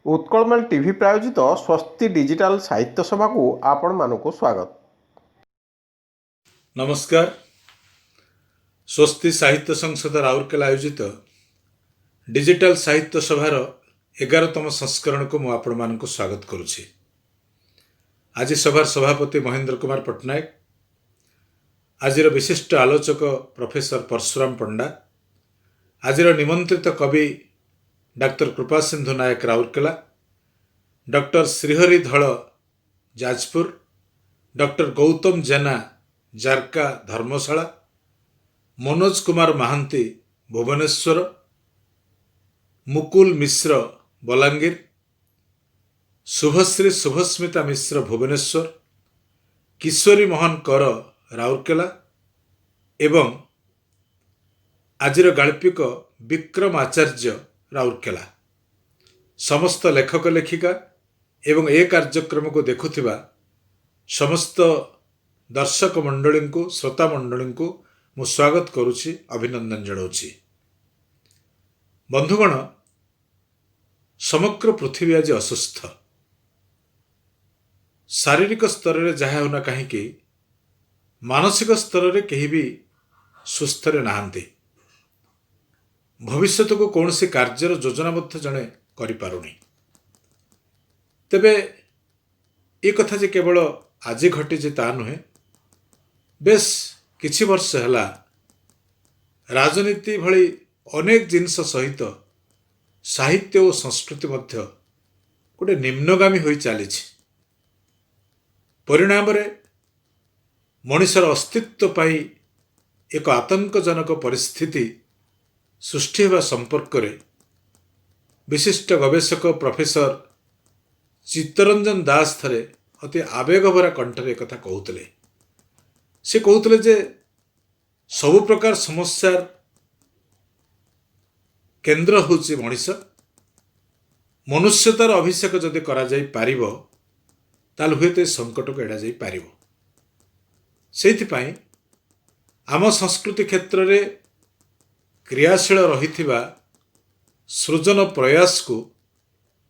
उत्कलमल TV प्रायोजित स्वस्ति digital साहित्य सभा को आपण मानक स्वागत। नमस्कार। स्वस्ति साहित्य संसद राउरकेला आयोजित डिजिटल साहित्य सभार 11तम संस्करण को आपण मानक स्वागत करुछि। आज सभार सभापति महेंद्र कुमार पट्टनायक, आजिर विशिष्ट आलोचक प्रोफेसर परशुराम पंडा, आजिर निमंत्रित कवि डॉक्टर कृपा सिंधु नायक राउरकेला, डॉक्टर श्रीहरि धल जाजपुर, डॉक्टर गौतम जेना जारका धर्मशाला, मनोज कुमार महांती भुवनेश्वर, मुकुल मिश्र बलांगीर, शुभश्री शुभस्मिता मिश्र भुवनेश्वर, किशोरी मोहन कर राउरकेला एवं आजिर गाल्पिक विक्रम आचार्य राउरकेला, समस्त लेखक लेखिका एवं ए कार्यक्रम को देखुथिबा समस्त दर्शक मंडली को श्रोता मंडली को मु स्वागत करुछि, अभिनंदन जणाउछि। बंधुगण, समग्र पृथ्वी आज असुस्थ। शारीरिक स्तर रे जहा होना कहीं मानसिक स्तर रे कहीं भी सुस्थ रे नाहंती। भविष्य को कौन सी कार्यर योजनाबद्ध जड़े करें। तेबे ये कथा जे केवल आज घटी ता नुहे, बेस किछि वर्ष है राजनीति भली अनेक जिनस सहित साहित्य और संस्कृति मध्य गोटे निम्नगामी हो चली। परिणाम रे मनुष्यर अस्तित्व पाई एक आतंकजनक परिस्थिति सृष्टि होगा संपर्क रे विशिष्ट गवेषक प्रोफेसर चित्तरंजन दास थरे अति आवेगभरा कंठरे एक कथा कहते। से कहते जे सबु प्रकार समस्यार केंद्र होची मनुष्य। मनुष्यतार अभिषेक जदि करा जाई पारिबो ताल हुए तो संकट को एड़ा जाई पारिबो। सेथिपाई आम संस्कृति क्षेत्र रे क्रियाशील रहिथिबा सृजन प्रयास को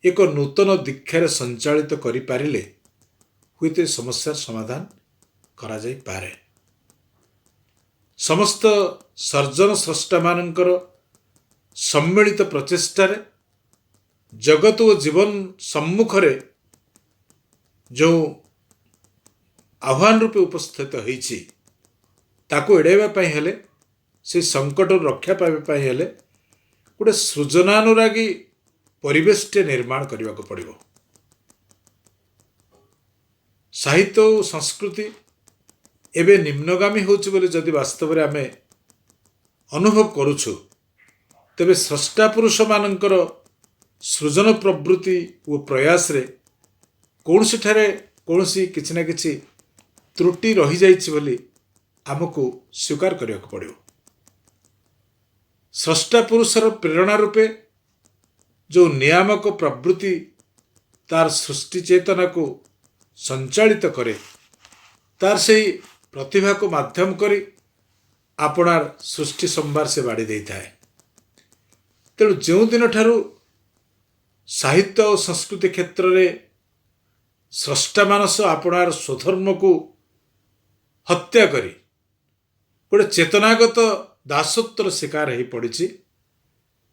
एक नूतन दीक्षार संचालित करि पारिले हुए समस्यार समाधान करा जाई पारे। समस्त सर्जन स्रष्टा मानकर सम्मिलित प्रचेष्टार जगत और जीवन सम्मुख रे जो आह्वान रूपे उपस्थित होईछि ताको एड़ाइबा पई हेले, से संकट रक्षा पाइबा हेले गोटे सृजनानुरागी परिवेश निर्माण करने को पड़िबो। साहित्य और संस्कृति एवं निम्नगामी होछि बोली जदि वास्तव में आमे अनुभव करुछु, तेबे स्रष्टा पुरुष मानकर सृजन प्रवृत्ति और प्रयास रे कौनसी ठारे कौनसी किछि ना किछि त्रुटि रही जाइछि बोली आमको स्वीकार करने को पड़िबो। स्रष्टा पुरुषर प्रेरणा रूपे जो नियामक प्रवृत्ति तार सृष्टि चेतना को संचालित करे, तार से प्रतिभा को माध्यम करी आपणार सृष्टि संभार से बाड़ी दे थाए। तेणु जो दिन ठारू साहित्य और संस्कृति क्षेत्र में स्रष्टा मानस आपणार स्वधर्म को हत्या करी गोटे चेतनागत दासत्वर शिकार हो पड़ी,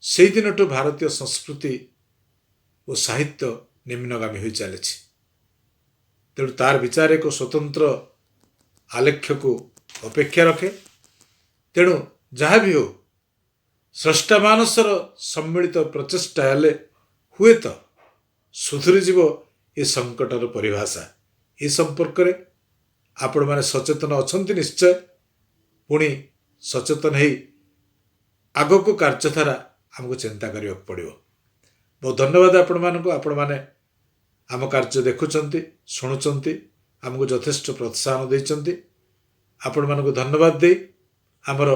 से दिन ठू भारतीय संस्कृति और साहित्य निम्नगामी हो चली। तेणु तार विचार एक स्वतंत्र आलेख्य को अपेक्षा रखे। तेणु जहाँ भी हो स्रष्टा मानसर सम्मिलित प्रचेष्टा हेले हुए तो सुधरी जीव ये संकटर परिभाषा। ये संपर्क में आपण माने सचेतन अछंती निश्चय, पुणी सचेतन है आग को कार्यधारा आमको चिंता करने पड़ो। बहुत धन्यवाद आपण मानक। आपण माने आम कार्य देखुंट शुणुंट आमको यथेष्ट प्रोत्साहन देइचंती। आपण मानक धन्यवाद दे आमर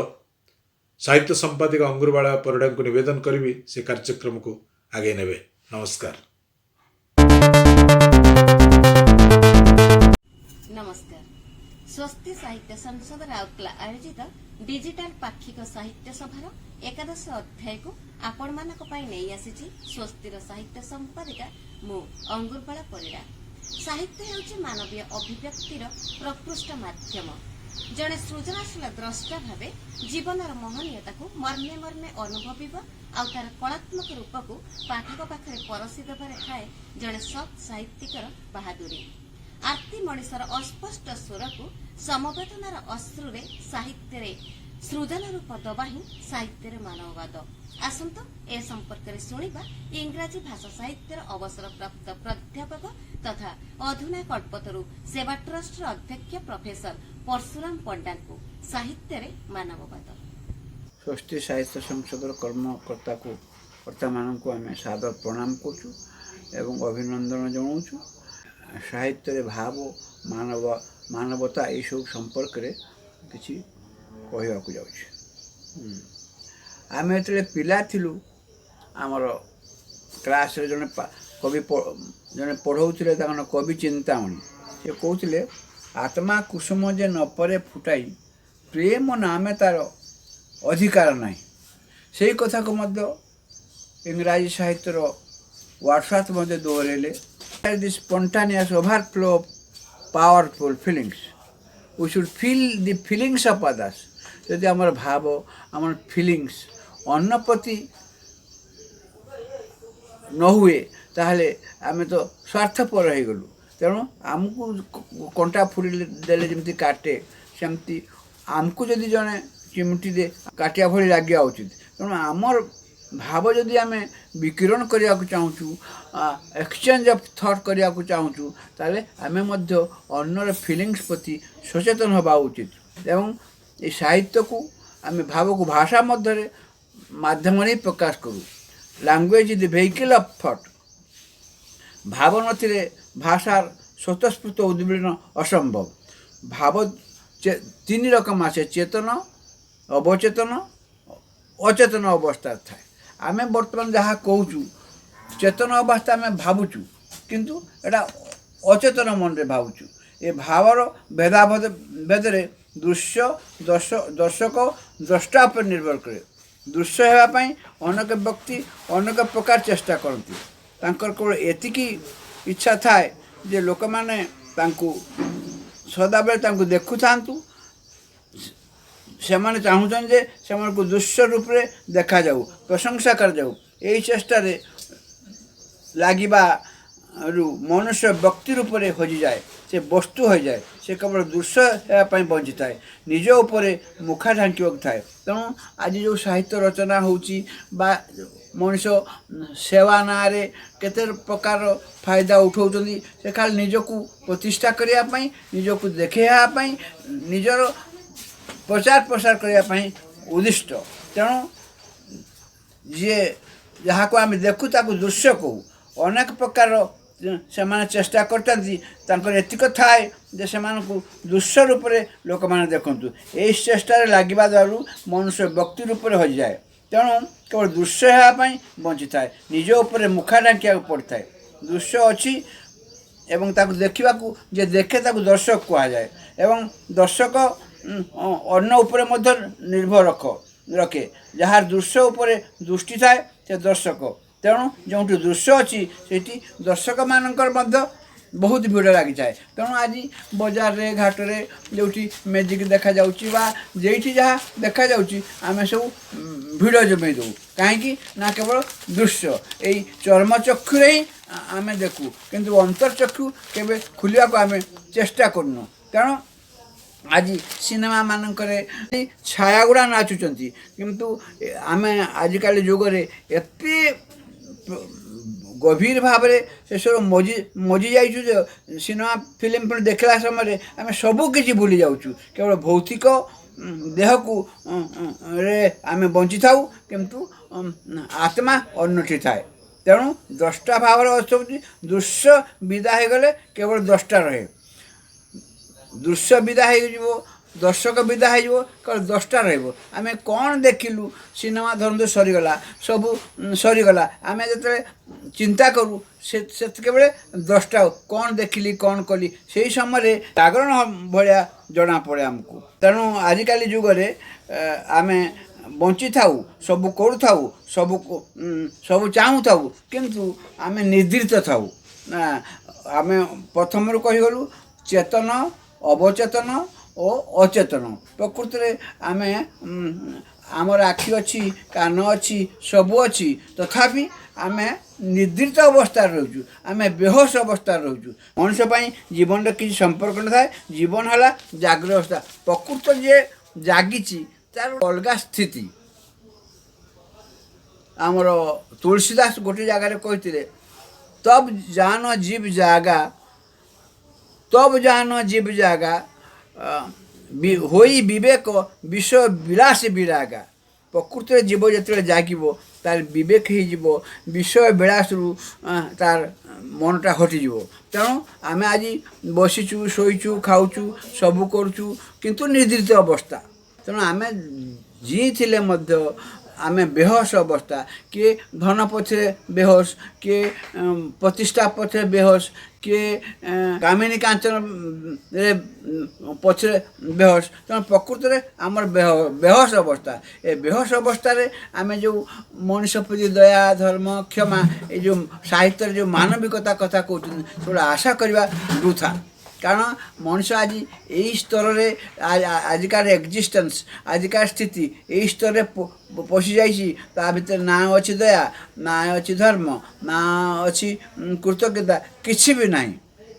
साहित्य संपादिक अंगुरबाला परिडा को निवेदन करी से कार्यक्रम को आगे नेबे। नमस्कार। नमस्कार। स्वस्ति साहित्य संसद राउरकेला आयोजित डिजिटल पाक्षिक साहित्य सभार एकादश अध्याय को आपण मानक पई नै आसीची स्वस्तिर साहित्य संपादिका मु अंगुरबाला परिडा। साहित्य हेउची मानवीय अभिव्यक्तिर प्रकृष्ट माध्यम। जड़े सृजनशील द्रष्टा भावे जीवनर महनीयता को मर्मे मर्मे अनुभव आउ तार कलात्मक रूप को पाठक पाखरे परसी देवारे थाए जड़े सत् साहित्यिकर बहादुरी। आरती मनीषर अस्पष्ट स्वर को समवेदनार अश्रुरे साहित्य सृजन रूप दबा ही साहित्य मानववाद। आसंत ए संपर्क में शुणा इंग्राजी भाषा साहित्यर अवसर प्राप्त प्राध्यापक तथा अधुना कल्पतरु सेवा ट्रस्ट अध्यक्ष प्रोफेसर परशुराम पंडा को साहित्य मानववाद। स्वस्ति साहित्य संसदर कर्मकर्ता को कर्ता मान को आम सादर प्रणाम करूँ एवं अभिनंदन जनाऊँ। साहित्य भाव मानव मानवता ये सब संपर्क में किसी कहवाक जाऊँ। आम जो पिला थिलु आमर क्लास रे जने कवि जने पढ़ाऊले कवि चिंतामणि से कहते आत्मा कुसुम जे न परे फुटाई प्रेम नामे तार अधिकार नहीं। से कथा को मध्य इंग्राजी साहित्यर वर्ड्सवर्थ मध्य दोहरेले the spontaneous overflow of powerful feelings we should feel the feelings of others. यदि आमर भाव आमर फीलिंग्स अन्न प्रति न हुए ताहले आमे तो स्वार्थपर हो गलु। तेणु आमको कंटा फुड़ी देले जमती काटे सेमती आमको जदि जने चिमटी दे काटिया भली लगे उचित। तेणु आमर भाव जदि आमे विकिरण करिया को चाहूँ एक्सचेंज ऑफ थॉट करिया को चाहूँ ताले आमे मध्य अन्नर फीलिंग्स प्रति सचेतन होबा उचित। एवं ये साहित्य को आमे भाव को भाषा मध्य माध्यम रे प्रकाश करूँ। Language is the vehicle of thought. भाव नथिले भाषार स्वतःस्फूर्त उद्दीपन असंभव। भाव तीन रकम आसे चेतन अवचेतन अचेतन अवस्था थाए। आम बर्तमान जहाँ कहूँ चेतन अवस्था में भावुचु किंतु एटा अचेतन मन रे भावुचु। ए भावर भेदाभेद भेदरे दृश्य दर्शक द्रष्टा पर निर्भर करे। दृश्य होगापाई अनेक व्यक्ति अनेक प्रकार चेष्टा करती। तांकर केवल एतिकी इच्छा थाए जे लोक माने तांकु सदाबेले तांकु देखु थांतु। सेमाने चाहूछन जे सेमान को दृश्य रूप रे देखा जाऊ प्रशंसा कर जाऊ। यही चेष्टा रे लागिबा मनुष्य व्यक्ति रूप में हजि जाए से वस्तु हो जाए से केवल दृश्य होगापाई बंची थाए निज उपरे मुखा ढांकिबाक थाए। तेणु आज जो साहित्य रचना होउची बा मनुष्य सेवा ना रे केते प्रकार फायदा उठाउछन्ती से खाली निजको प्रतिष्ठा करिया पई निजको देखेया पई निजर प्रचार प्रसार करने उद्दिष्ट। तेणु जी जहाँ को आम देखु ताको दृश्य कहू। अनेक प्रकार से माने चेष्टा करते एतिक थाए जे से दृश्य रूप में लोक मैंने देखु। यही चेष्टार लगे द्वारा मनुष्य व्यक्ति रूप में हजि जाए। तेणु केवल दृश्य होगापाई बंची थाए निज उपर मुखा ढांकिया पड़ता है। दृश्य अच्छी एवं ताको देखा जे देखे ताको दर्शक कहा जाए एवं दर्शक अन्न उपरे मध्य निर्भर रखे जहाँ दृश्य उपरे दृष्टि थाए से दर्शक। तेणु जो दृश्य अच्छी से दर्शक मानकर मध्य बहुत भिड़ लगी थाए। तेणु आज बजार रे घाट रे जो मैजिक देखा जाउची बा जेठी जहाँ देखा जाउची आमे सब भिड़ जमे दो कहीं ना केवल दृश्य यही चर्मचक्षु ही आमे देखू किंतु अंतरचक्षु केबे खुलिया को आमे चेष्टा करनु। तेणु आज सिनेमा मानकरे छाया गुड़ा नाचुचंती किंतु आमे आजिकाली जुगरे एते गभीर भाव से सब मजी जाइछु। सिनेमा फिल्म फिल्म देखला समय आम सबू किसी भूली जाऊँ केवल भौतिक देह को रे आम बंची था किंतु आत्मा अन्नटी थाए। तेणु द्रष्टा भाव दृश्य विदा हो गले केवल द्रष्टा रहे। दृश्य विदा हो दर्शक विदा हो केवल दृष्टा रमें कौन देखिलु सिनेमा धरतु सरीगला सबू सरीगला आम जो चिंता करूँ से बेले दृष्टा कौन देखिली कौन कली से समय जागरण भाया जना पड़े आमको। तेणु आजिकाली जुगरे आम ବଞ୍ଚି ଥାଉ ସବୁ କରୁଥାଉ ସବୁ ଚାହୁଁଥାଉ କିନ୍ତୁ ଆମେ ନିଦ୍ରିତ ଥାଉ ନା। ଆମେ ପ୍ରଥମରୁ କହିଗଲୁ ଚେତନ ଅବଚେତନ ଓ ଅଚେତନ। ପ୍ରକୃତିରେ ଆମେ ଆମର ଆଖି ଅଛି କାନ ଅଛି ସବୁ ଅଛି ତଥାପି ଆମେ ନିଦ୍ରିତ ଅବସ୍ଥାରେ ରହୁଛୁ, ଆମେ ବେହୋସ ଅବସ୍ଥାରେ ରହୁଛୁ। ମଣିଷ ପାଇଁ ଜୀବନର କିଛି ସମ୍ପର୍କ ନଥାଏ। ଜୀବନ ହେଲା ଜାଗ୍ରତ ଅବସ୍ଥା। ପ୍ରକୃତ ଯିଏ ଜାଗିଛି ତାର ଅଲଗା ସ୍ଥିତି। ଆମର ତୁଳସୀଦାସ ଗୋଟେ ଜାଗାରେ କହିଥିଲେ ତବ ଜାନ ଜୀବ ଜାଗା ତବ ଜାନ ଜୀବ ଜାଗା ହୋଇ ବିବେକ ବିଷୟ ବିଳାସ ବିରାଗା। ପ୍ରକୃତିରେ ଜୀବ ଯେତେବେଳେ ଜାଗିବ ତାର ବିବେକ ହେଇଯିବ, ବିଷୟ ବିଳାସରୁ ତାର ମନଟା ହଟିଯିବ। ତେଣୁ ଆମେ ଆଜି ବସିଛୁ ଶୋଇଛୁ ଖାଉଛୁ ସବୁ କରୁଛୁ କିନ୍ତୁ ନିଦ୍ରିତ ଅବସ୍ଥା। ତେଣୁ ଆମେ ଯିଏ ଥିଲେ ମଧ୍ୟ ଆମେ ବେହୋସ ଅବସ୍ଥା। କିଏ ଧନ ପଛରେ ବେହୋସ, କିଏ ପ୍ରତିଷ୍ଠା ପଛରେ ବେହୋସ, କିଏ କାମିନୀ କାଞ୍ଚନରେ ପଛରେ ବେହୋସ। ତେଣୁ ପ୍ରକୃତରେ ଆମର ବେହୋସ ଅବସ୍ଥା। ଏ ବେହୋସ ଅବସ୍ଥାରେ ଆମେ ଯେଉଁ ମଣିଷ ପ୍ରତି ଦୟା ଧର୍ମ କ୍ଷମା ଏ ଯେଉଁ ସାହିତ୍ୟରେ ଯେଉଁ ମାନବିକତା କଥା କହୁଛନ୍ତି ସେଗୁଡ଼ା ଆଶା କରିବା ବୃଥା। କାରଣ ମଣିଷ ଆଜି ଏଇ ସ୍ତରରେ ଆଜିକାର ଏକ୍ଜିଷ୍ଟେନ୍ସ ଆଜିକାର ସ୍ଥିତି ଏଇ ସ୍ତରରେ ପଶିଯାଇଛି। ତା ଭିତରେ ନା ଅଛି ଦୟା, ନା ଅଛି ଧର୍ମ, ନା ଅଛି କୃତଜ୍ଞତା, କିଛି ବି ନାହିଁ।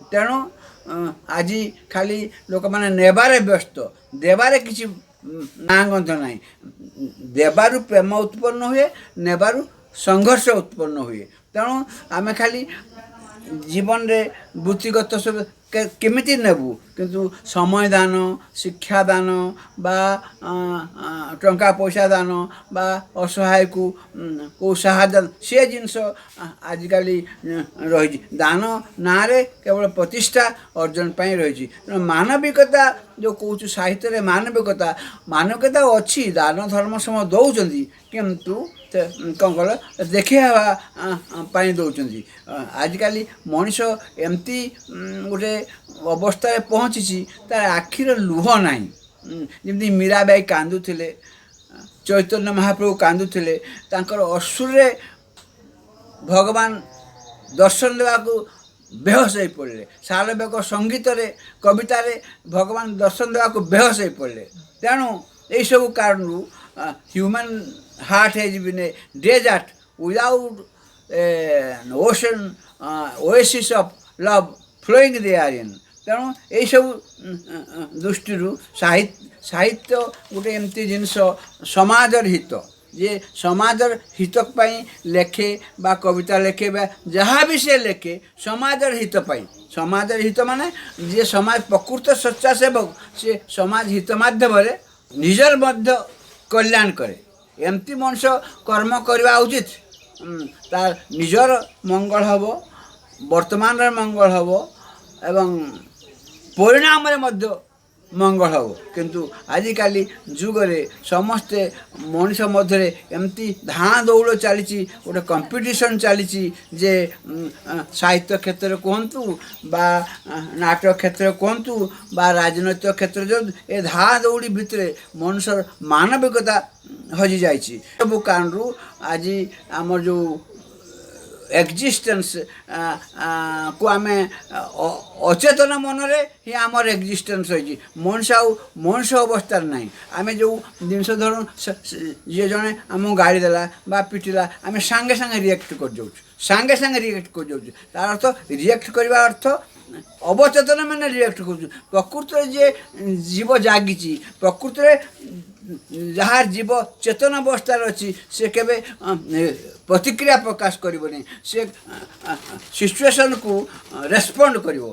ତେଣୁ ଆଜି ଖାଲି ଲୋକମାନେ ନେବାରେ ବ୍ୟସ୍ତ, ଦେବାରେ କିଛି ନାଁ ଗନ୍ଧ ନାହିଁ। ଦେବାରୁ ପ୍ରେମ ଉତ୍ପନ୍ନ ହୁଏ, ନେବାରୁ ସଂଘର୍ଷ ଉତ୍ପନ୍ନ ହୁଏ। ତେଣୁ ଆମେ ଖାଲି ଜୀବନରେ ବୃତ୍ତିଗତ ସବୁ କେମିତି ନେବୁ, କିନ୍ତୁ ସମୟ ଦାନ, ଶିକ୍ଷା ଦାନ ବା ଟଙ୍କା ପଇସା ଦାନ ବା ଅସହାୟକୁ କେଉଁ ସାହାଯ୍ୟ ଦାନ ସେ ଜିନିଷ ଆଜିକାଲି ରହିଛି। ଦାନ ନାଁରେ କେବଳ ପ୍ରତିଷ୍ଠା ଅର୍ଜନ ପାଇଁ ରହିଛି। ତେଣୁ ମାନବିକତା ଯେଉଁ କହୁଛୁ ସାହିତ୍ୟରେ ମାନବିକତା ଅଛି। ଦାନ ଧର୍ମ ସମୟ ଦେଉଛନ୍ତି କିନ୍ତୁ କ'ଣ କଲ ଦେଖେଇବା ପାଇଁ ଦେଉଛନ୍ତି। ଆଜିକାଲି ମଣିଷ ଏମିତି ଗୋଟେ ଅବସ୍ଥାରେ ପହଞ୍ଚିଛି ତାର ଆଖିର ଲୁହ ନାହିଁ। ଯେମିତି ମୀରାବାଇ କାନ୍ଦୁଥିଲେ, ଚୈତନ୍ୟ ମହାପ୍ରଭୁ କାନ୍ଦୁଥିଲେ, ତାଙ୍କର ଅଶ୍ରୁରେ ଭଗବାନ ଦର୍ଶନ ଦେବାକୁ ବେହୋସ ହେଇ ପଡ଼ିଲେ। ଶାଲବେଗ ସଙ୍ଗୀତରେ କବିତାରେ ଭଗବାନ ଦର୍ଶନ ଦେବାକୁ ବେହୋସ ହେଇ ପଡ଼ିଲେ। ତେଣୁ ଏଇସବୁ କାରଣରୁ human heart has been a desert without ocean oasis of love flowing therein. ତେଣୁ ଏଇସବୁ ଦୃଷ୍ଟିରୁ ସାହିତ୍ୟ ଗୋଟେ ଏମିତି ଜିନିଷ ସମାଜର ହିତ, ଯେ ସମାଜର ହିତ ପାଇଁ ଲେଖେ ବା କବିତା ଲେଖେ ବା ଯାହା ବି ସେ ଲେଖେ ସମାଜର ହିତ ପାଇଁ। ସମାଜର ହିତ ମାନେ ଯିଏ ସମାଜ ପ୍ରକୃତ ସ୍ୱେଚ୍ଛାସେବକ ସେ ସମାଜ ହିତ ମାଧ୍ୟମରେ ନିଜର ମଧ୍ୟ କଲ୍ୟାଣ କରେ। ଏମିତି ମଣିଷ କର୍ମ କରିବା ଉଚିତ, ତାର ନିଜର ମଙ୍ଗଳ ହେବ, ବର୍ତ୍ତମାନର ମଙ୍ଗଳ ହେବ ଏବଂ ପରିଣାମରେ ମଧ୍ୟ ମଙ୍ଗଳ ହେବ। କିନ୍ତୁ ଆଜିକାଲି ଯୁଗରେ ସମସ୍ତେ ମଣିଷ ମଧ୍ୟରେ ଏମିତି ଧାଁ ଦୌଡ଼ ଚାଲିଛି, ଗୋଟେ କମ୍ପିଟିସନ୍ ଚାଲିଛି ଯେ ସାହିତ୍ୟ କ୍ଷେତ୍ରରେ କୁହନ୍ତୁ ବା ନାଟକ କ୍ଷେତ୍ରରେ କୁହନ୍ତୁ ବା ରାଜନୈତିକ କ୍ଷେତ୍ରରେ ଏ ଧାଁ ଦୌଡ଼ି ଭିତରେ ମଣିଷର ମାନବିକତା ହଜିଯାଇଛି। ସବୁ କାରଣରୁ ଆଜି ଆମର ଯେଉଁ ଏକ୍ଜିଷ୍ଟେନ୍ସ କୁ ଆମେ ଅଚେତନ ମନରେ ହିଁ ଆମର ଏକ୍ଜିଷ୍ଟେନ୍ସ ରହିଛି। ମଣିଷ ଅବସ୍ଥାରେ ନାହିଁ। ଆମେ ଯେଉଁ ଜିନିଷ ଧରୁ ଯିଏ ଜଣେ ଆମକୁ ଗାଳି ଦେଲା ବା ପିଟିଲା ଆମେ ସାଙ୍ଗେ ସାଙ୍ଗେ ରିଆକ୍ଟ କରିଯାଉଛୁ। ତାର ଅର୍ଥ ରିଆକ୍ଟ କରିବା ଅର୍ଥ ଅବଚେତନ ମାନେ ରିଆକ୍ଟ କରୁଛୁ। ପ୍ରକୃତରେ ଯିଏ ଜୀବ ଜାଗିଛି, ପ୍ରକୃତରେ ଯାହା ଜୀବ ଚେତନ ଅବସ୍ଥାରେ ଅଛି ସେ କେବେ ପ୍ରତିକ୍ରିୟା ପ୍ରକାଶ କରିବନି। ସେ ସିଚୁଏସନ୍କୁ ରେସ୍ପଣ୍ଡ କରିବ,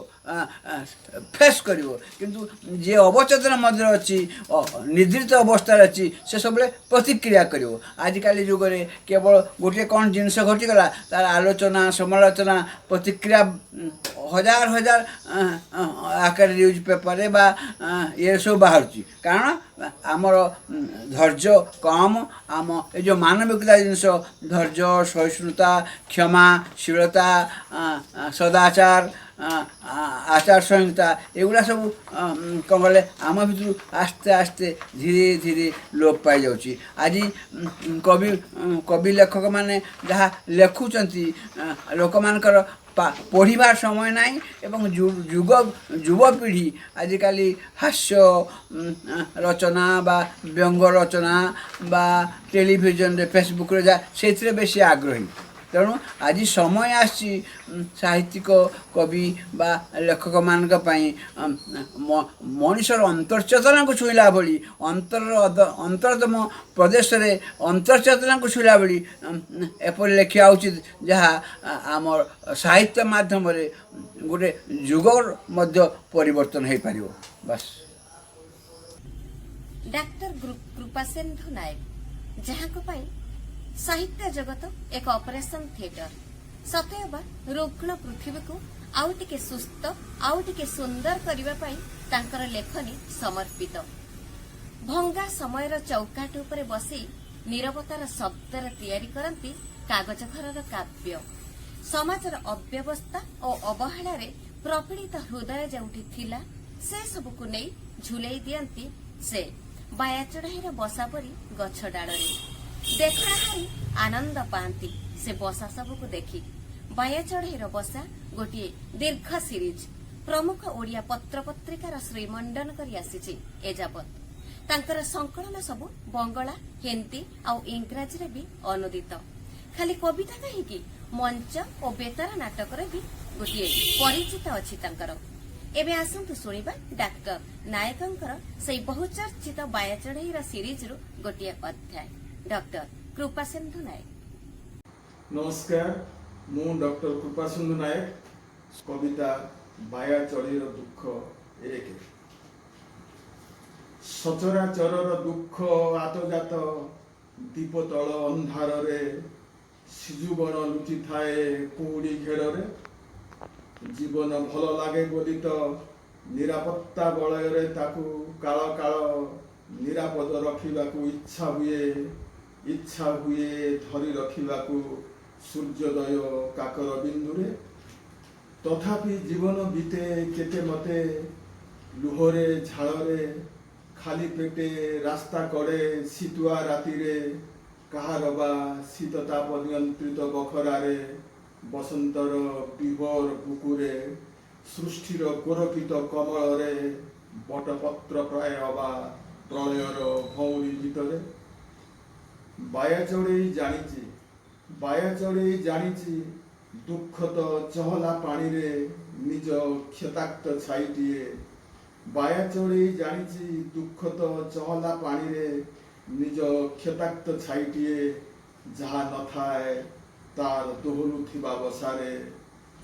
ଫେସ୍ କରିବ। କିନ୍ତୁ ଯିଏ ଅବଚେତନ ମଧ୍ୟରେ ଅଛି, ନିଦ୍ରିତ ଅବସ୍ଥାରେ ଅଛି, ସେ ସବୁବେଳେ ପ୍ରତିକ୍ରିୟା କରିବ। ଆଜିକାଲି ଯୁଗରେ କେବଳ ଗୋଟିଏ କ'ଣ ଜିନିଷ ଘଟିଗଲା ତାର ଆଲୋଚନା ସମାଲୋଚନା ପ୍ରତିକ୍ରିୟା ହଜାର ଆକାରରେ ନ୍ୟୁଜ୍ ପେପରରେ ବା ଇଏ ସବୁ ବାହାରୁଛି। କାରଣ ଆମର ଧୈର୍ଯ୍ୟ କମ୍। ଆମ ଏ ଯେଉଁ ମାନବିକତା ଜିନିଷ ଧୈର୍ଯ୍ୟ, ସହିଷ୍ଣୁତା, କ୍ଷମାଶୀଳତା, ସଦାଚାର, आचार संहिता एगुड़ा सब कौन कहले आम भितर आस्ते आस्ते धीरे धीरे लोप पाई जाउची। आज कवि कवि लेखक माने जहाँ लेखुचंती लोक मानकर पढ़िबार समय नाही एवं युवपीढ़ी आजिकल हास्य रचना बा व्यंग रचना बा टेलीविजन रे फेसबुक रे जा से बेसी आग्रही। तेणु आज समय आसी साहित्यिक कवि बा लेखक मानक पई मनुष्यर अंतर्चेतना को छुईला भली अंतरतम प्रदेश रे अंतर्चेतना को छुईला भली एपर लेखिया उचित जहाँ आमर साहित्य माध्यम रे गोटे युगर मध्य परिवर्तन हो पारिबो। बस डाक्टर कृपासिंधु नायक जहाँ को पाई साहित्य जगत एक ऑपरेशन थिएटर सतैव रुग्ण पृथ्वी को आउ टिके सुस्थ आउ टिके सुंदर करबा पई तांकर लेखनी समर्पित। भंगा समयर चौकाट उपरे बसी नीरवतार शब्दर तैयारी करती कागज घरर काव्य समाजर अव्यवस्था और अवहेला रे प्रपीड़ित हृदय जोठी थिला से सबको नहीं झुलई दियंती से बाया चढ़ाईर बसा परी गछ डाଳରେ देखणा हारी आनंद पाती से बसा सबको देखी। बाया चढ़ईर बसा गोटे दीर्घ सीरीज प्रमुख ओडिया पत्र पत्रिकार श्रीमंडन करी आसीछि एजाबत। तांकर संकलन सबु बंगला हिंदी आउ इंग्राजी रे भी अनुदित। खाली कविता कहीं मंच और बेतार नाटक रे भी गोटे परिचित अछि तांकर। एबे आसंतु सुनिबा डाक्टर नायकंकर से बहुचर्चित बाया चढ़ईर सीरीज रु गोटे अध्याय। डॉक्टर कृपासिंधु नायक। नमस्कार, मु डॉक्टर कृपासिंधु नायक। कविता बाया चढ़ईर दुख एक। सचराचरर दुख आतजात दीप तल अंधार रे सिजुबन लुचि थाए कुड़ी घेर रे जीवन भल लागे बोली तो निरापत्ता बलय रे ताकू काल काल निरापद रखिबाकू इच्छा हुए धरी रखिबाकू सूर्योदय काकर बिंदुरे तथापि जीवन बीते केते मते लुहरे झाड़े खाली पेटे रास्ता कड़े शीतुआ राति रे कहार बा शीतताप नियंत्रित बखरारे बसंतर विभोर बुकुरे सृष्टिर कोरकित कमल रे बटपत्र प्राय बा प्रलयर भौरी भितरे बाया चढ़ई जानिची दुख तो चहला पानी रे निज क्षताक्त छाईटिए बाया चढ़ई जानिची दुख तो चहला पानी रे निज क्षताक्त छाईटिए जहाँ न थाए तार दोहलुथिबा बसारे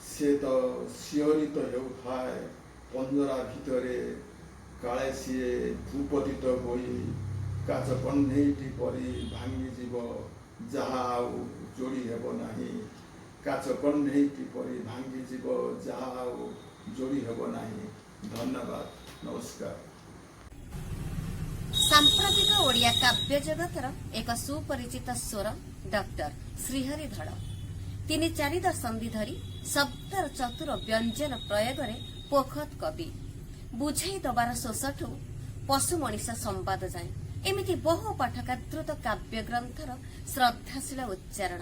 से तो शिहरित हेउथाए पंजरा भितरे काले सीए भूपतित होई काच कन्हेईटी परी भांगी जीव जहाँ आउ जोड़ी हेब नाही काच कन्हेईटी परी भांगी जीव जहाँ आउ जोड़ी हेब नाही। धन्यवाद, नमस्कार। सांप्रतिक ओडिया काव्य जगतर एक सुपरिचित स्वर डॉक्टर श्रीहरि धड़। 3-4 दशंधि धरी शब्दर चतुर व्यंजन प्रयोगरे पोखत कवि बुझाई दबार शोषठू पशु मनीष संवाद जाए एमिति बहु पाठकादृत काव्य ग्रंथर श्रद्धाशील उच्चारण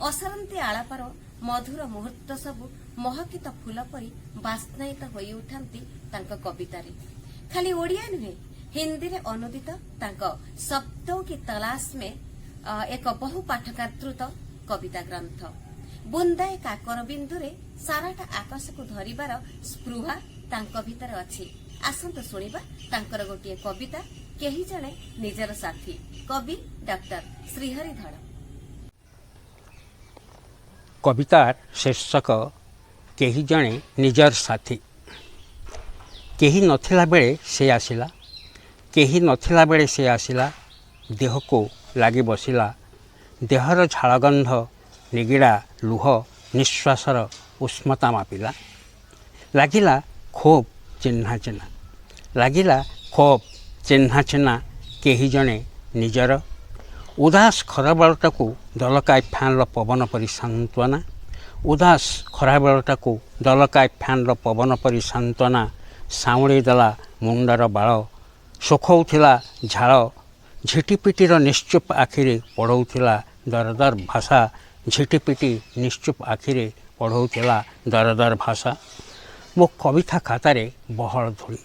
असरंती आलापार मधुर मुहूर्त सबु महकित फूल परी बास्नायित होई उठांती तांका कवितारे। खाली ओडिया नुहे हिंदी रे अनुदित तांका शब्दों की तलाश में एक बहु पाठकादृत कविता ग्रंथ बुंदाए काकर बिंदुरे साराटा आकाश को धरिबार स्पृहा तांका भितर अछि। आसंतु सुनिबा तांकर गोटिए कविता केही जणे निजर साथी। कवि डॉक्टर श्रीहरि धड़। कवितार शीर्षक केही जणे निजर साथी। केही नथिला बेले से आसिला, केही नथिला बेले से आसिला, देह को लागी बसिला, देहर झालगंध निगिड़ा लुह निश्वासर उष्मता मापिला, लागिला खोब चिन्हा चिन्हा, लागिला खोब चिन्हा चिन्हा केही जणे निजर। उदास खरबलटाकू दलकाय फैनर पवन परी सांत्वना, ଉଦାସ ଖରାବେଳଟାକୁ ଦଲକାଏ ଫ୍ୟାନ୍ର ପବନ ପରି ସାନ୍ତ୍ୱନା ସାଉଁଳି ଦେଲା ମୁଣ୍ଡର ବାଳ, ଶୁଖଉଥିଲା ଝାଳ, ଝିଟିପିଟିର ନିଶ୍ଚୁପ ଆଖିରେ ପଢ଼ଉଥିଲା ଦରଦର ଭାଷା, ଝିଟିପିଟି ନିଶ୍ଚୁପ ଆଖିରେ ପଢ଼ଉଥିଲା ଦରଦର ଭାଷା। ମୋ କବିତା ଖାତାରେ ବହଳ ଧୂଳି,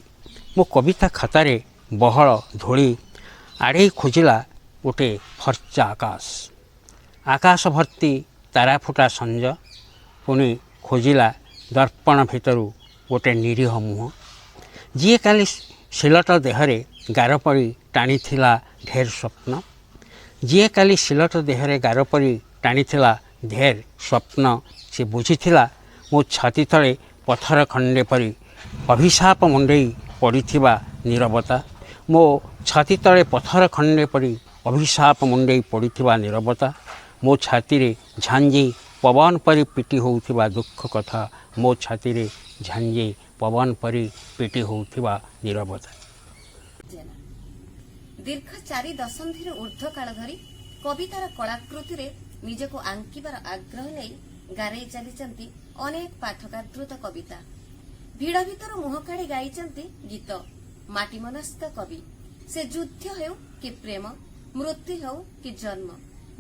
ମୋ କବିତା ଖାତାରେ ବହଳ ଧୂଳି, ଆଡ଼େଇ ଖୋଜିଲା ଗୋଟେ ଫର୍ଚ୍ଚା ଆକାଶ, ଆକାଶ ଭର୍ତ୍ତି ତାରାଫୁଟା ସଞ୍ଜ, ପୁଣି ଖୋଜିଲା ଦର୍ପଣ ଭିତରୁ ଗୋଟେ ନିରୀହ ମୁହଁ, ଯିଏ କାଲି ସିଲଟ ଦେହରେ ଗାର ପରି ଟାଣିଥିଲା ଢେର ସ୍ୱପ୍ନ, ଯିଏ କାଲି ସିଲଟ ଦେହରେ ଗାର ପରି ଟାଣିଥିଲା ଢେର ସ୍ୱପ୍ନ। ସେ ବୁଝିଥିଲା ମୋ ଛାତି ତଳେ ପଥର ଖଣ୍ଡେ ପରି ଅଭିଶାପ ମୁଣ୍ଡେଇ ପଡ଼ିଥିବା ନୀରବତା, ମୋ ଛାତି ତଳେ ପଥର ଖଣ୍ଡେ ପରି ଅଭିଶାପ ମୁଣ୍ଡେଇ ପଡ଼ିଥିବା ନୀରବତା, ମୋ ଛାତିରେ ଝାଞ୍ଜି ପବନ ପରି ପିଟି ହେଉଥିବା ଦୁଃଖ କଥା, ମୋ ଛାତିରେ ଝାଞ୍ଜି ପବନ ପରି ପିଟି ହେଉଥିବା ନୀରବତା। ଜେନା ଦୀର୍ଘ 4 ଦଶନ୍ଧିରୁ ଉର୍ଦ୍ଧ୍ୱ କାଳ ଧରି କବିତାର କଳାକୃତିରେ ନିଜକୁ ଆଙ୍କିବାର ଆଗ୍ରହ ନେଇ ଗାରେଇ ଚାଲିଛନ୍ତି ଅନେକ ପାଠକାଦୃତ କବିତା। ଭିଡ଼ ଭିତରୁ ମୁହଁ କାଢ଼ି ଗାଇଛନ୍ତି ଗୀତ। ମାଟିମନସ୍କ କବି ସେ ଯୁଦ୍ଧ ହେଉ କି ପ୍ରେମ, ମୃତ୍ୟୁ ହେଉ କି ଜନ୍ମ,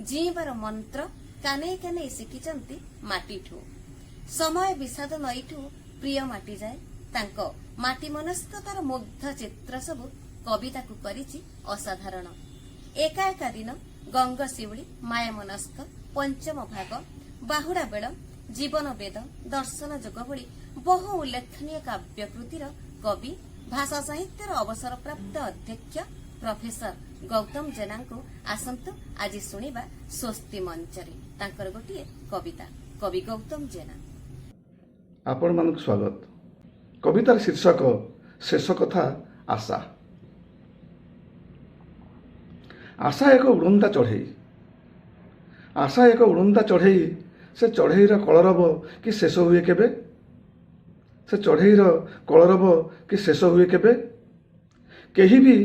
ଜୀଇବାର ମନ୍ତ୍ର କାନେଇ କାନେଇ ଶିଖିଛନ୍ତି ମାଟିଠୁ। ସମୟ ବିଷାଦ ନଈଠୁ ପ୍ରିୟ ମାଟି ଯାଏ, ତାଙ୍କ ମାଟିମନସ୍କତାର ମୁଗ୍ଧ ଚିତ୍ର ସବୁ କବିତାକୁ କରିଛି ଅସାଧାରଣ। ଏକା ଏକା ଦିନ, ଗଙ୍ଗଶିଉଳି, ମାୟାମନସ୍କ, ପଞ୍ଚମ ଭାଗ, ବାହୁଡ଼ା ବେଳ, ଜୀବନ ବେଦ, ଦର୍ଶନ ଯୋଗ ଭଳି ବହୁ ଉଲ୍ଲେଖନୀୟ କାବ୍ୟକୃତିର କବି, ଭାଷା ସାହିତ୍ୟର ଅବସରପ୍ରାପ୍ତ ଅଧ୍ୟକ୍ଷ ପ୍ରଫେସର ଗୌତମ ଜେନାଙ୍କୁ ଆସନ୍ତୁ ଆଜି ଶୁଣିବା ସ୍ୱସ୍ତି ମଞ୍ଚରେ ତାଙ୍କର ଗୋଟିଏ କବିତା। କବି ଗୌତମ ଜେନା। ଆପଣମାନଙ୍କୁ ସ୍ୱାଗତ। କବିତାର ଶୀର୍ଷକ ଶେଷ କଥା ଆଶା। ଆଶା ଏକ ଉଡ଼ନ୍ତା ଚଢ଼େଇ, ଆଶା ଏକ ଉଡ଼ନ୍ତା ଚଢ଼େଇ, ସେ ଚଢ଼େଇର କଳରବ କି ଶେଷ ହୁଏ କେବେ? ସେ ଚଢ଼େଇର କଳରବ କି ଶେଷ ହୁଏ କେବେ? କେହି ବି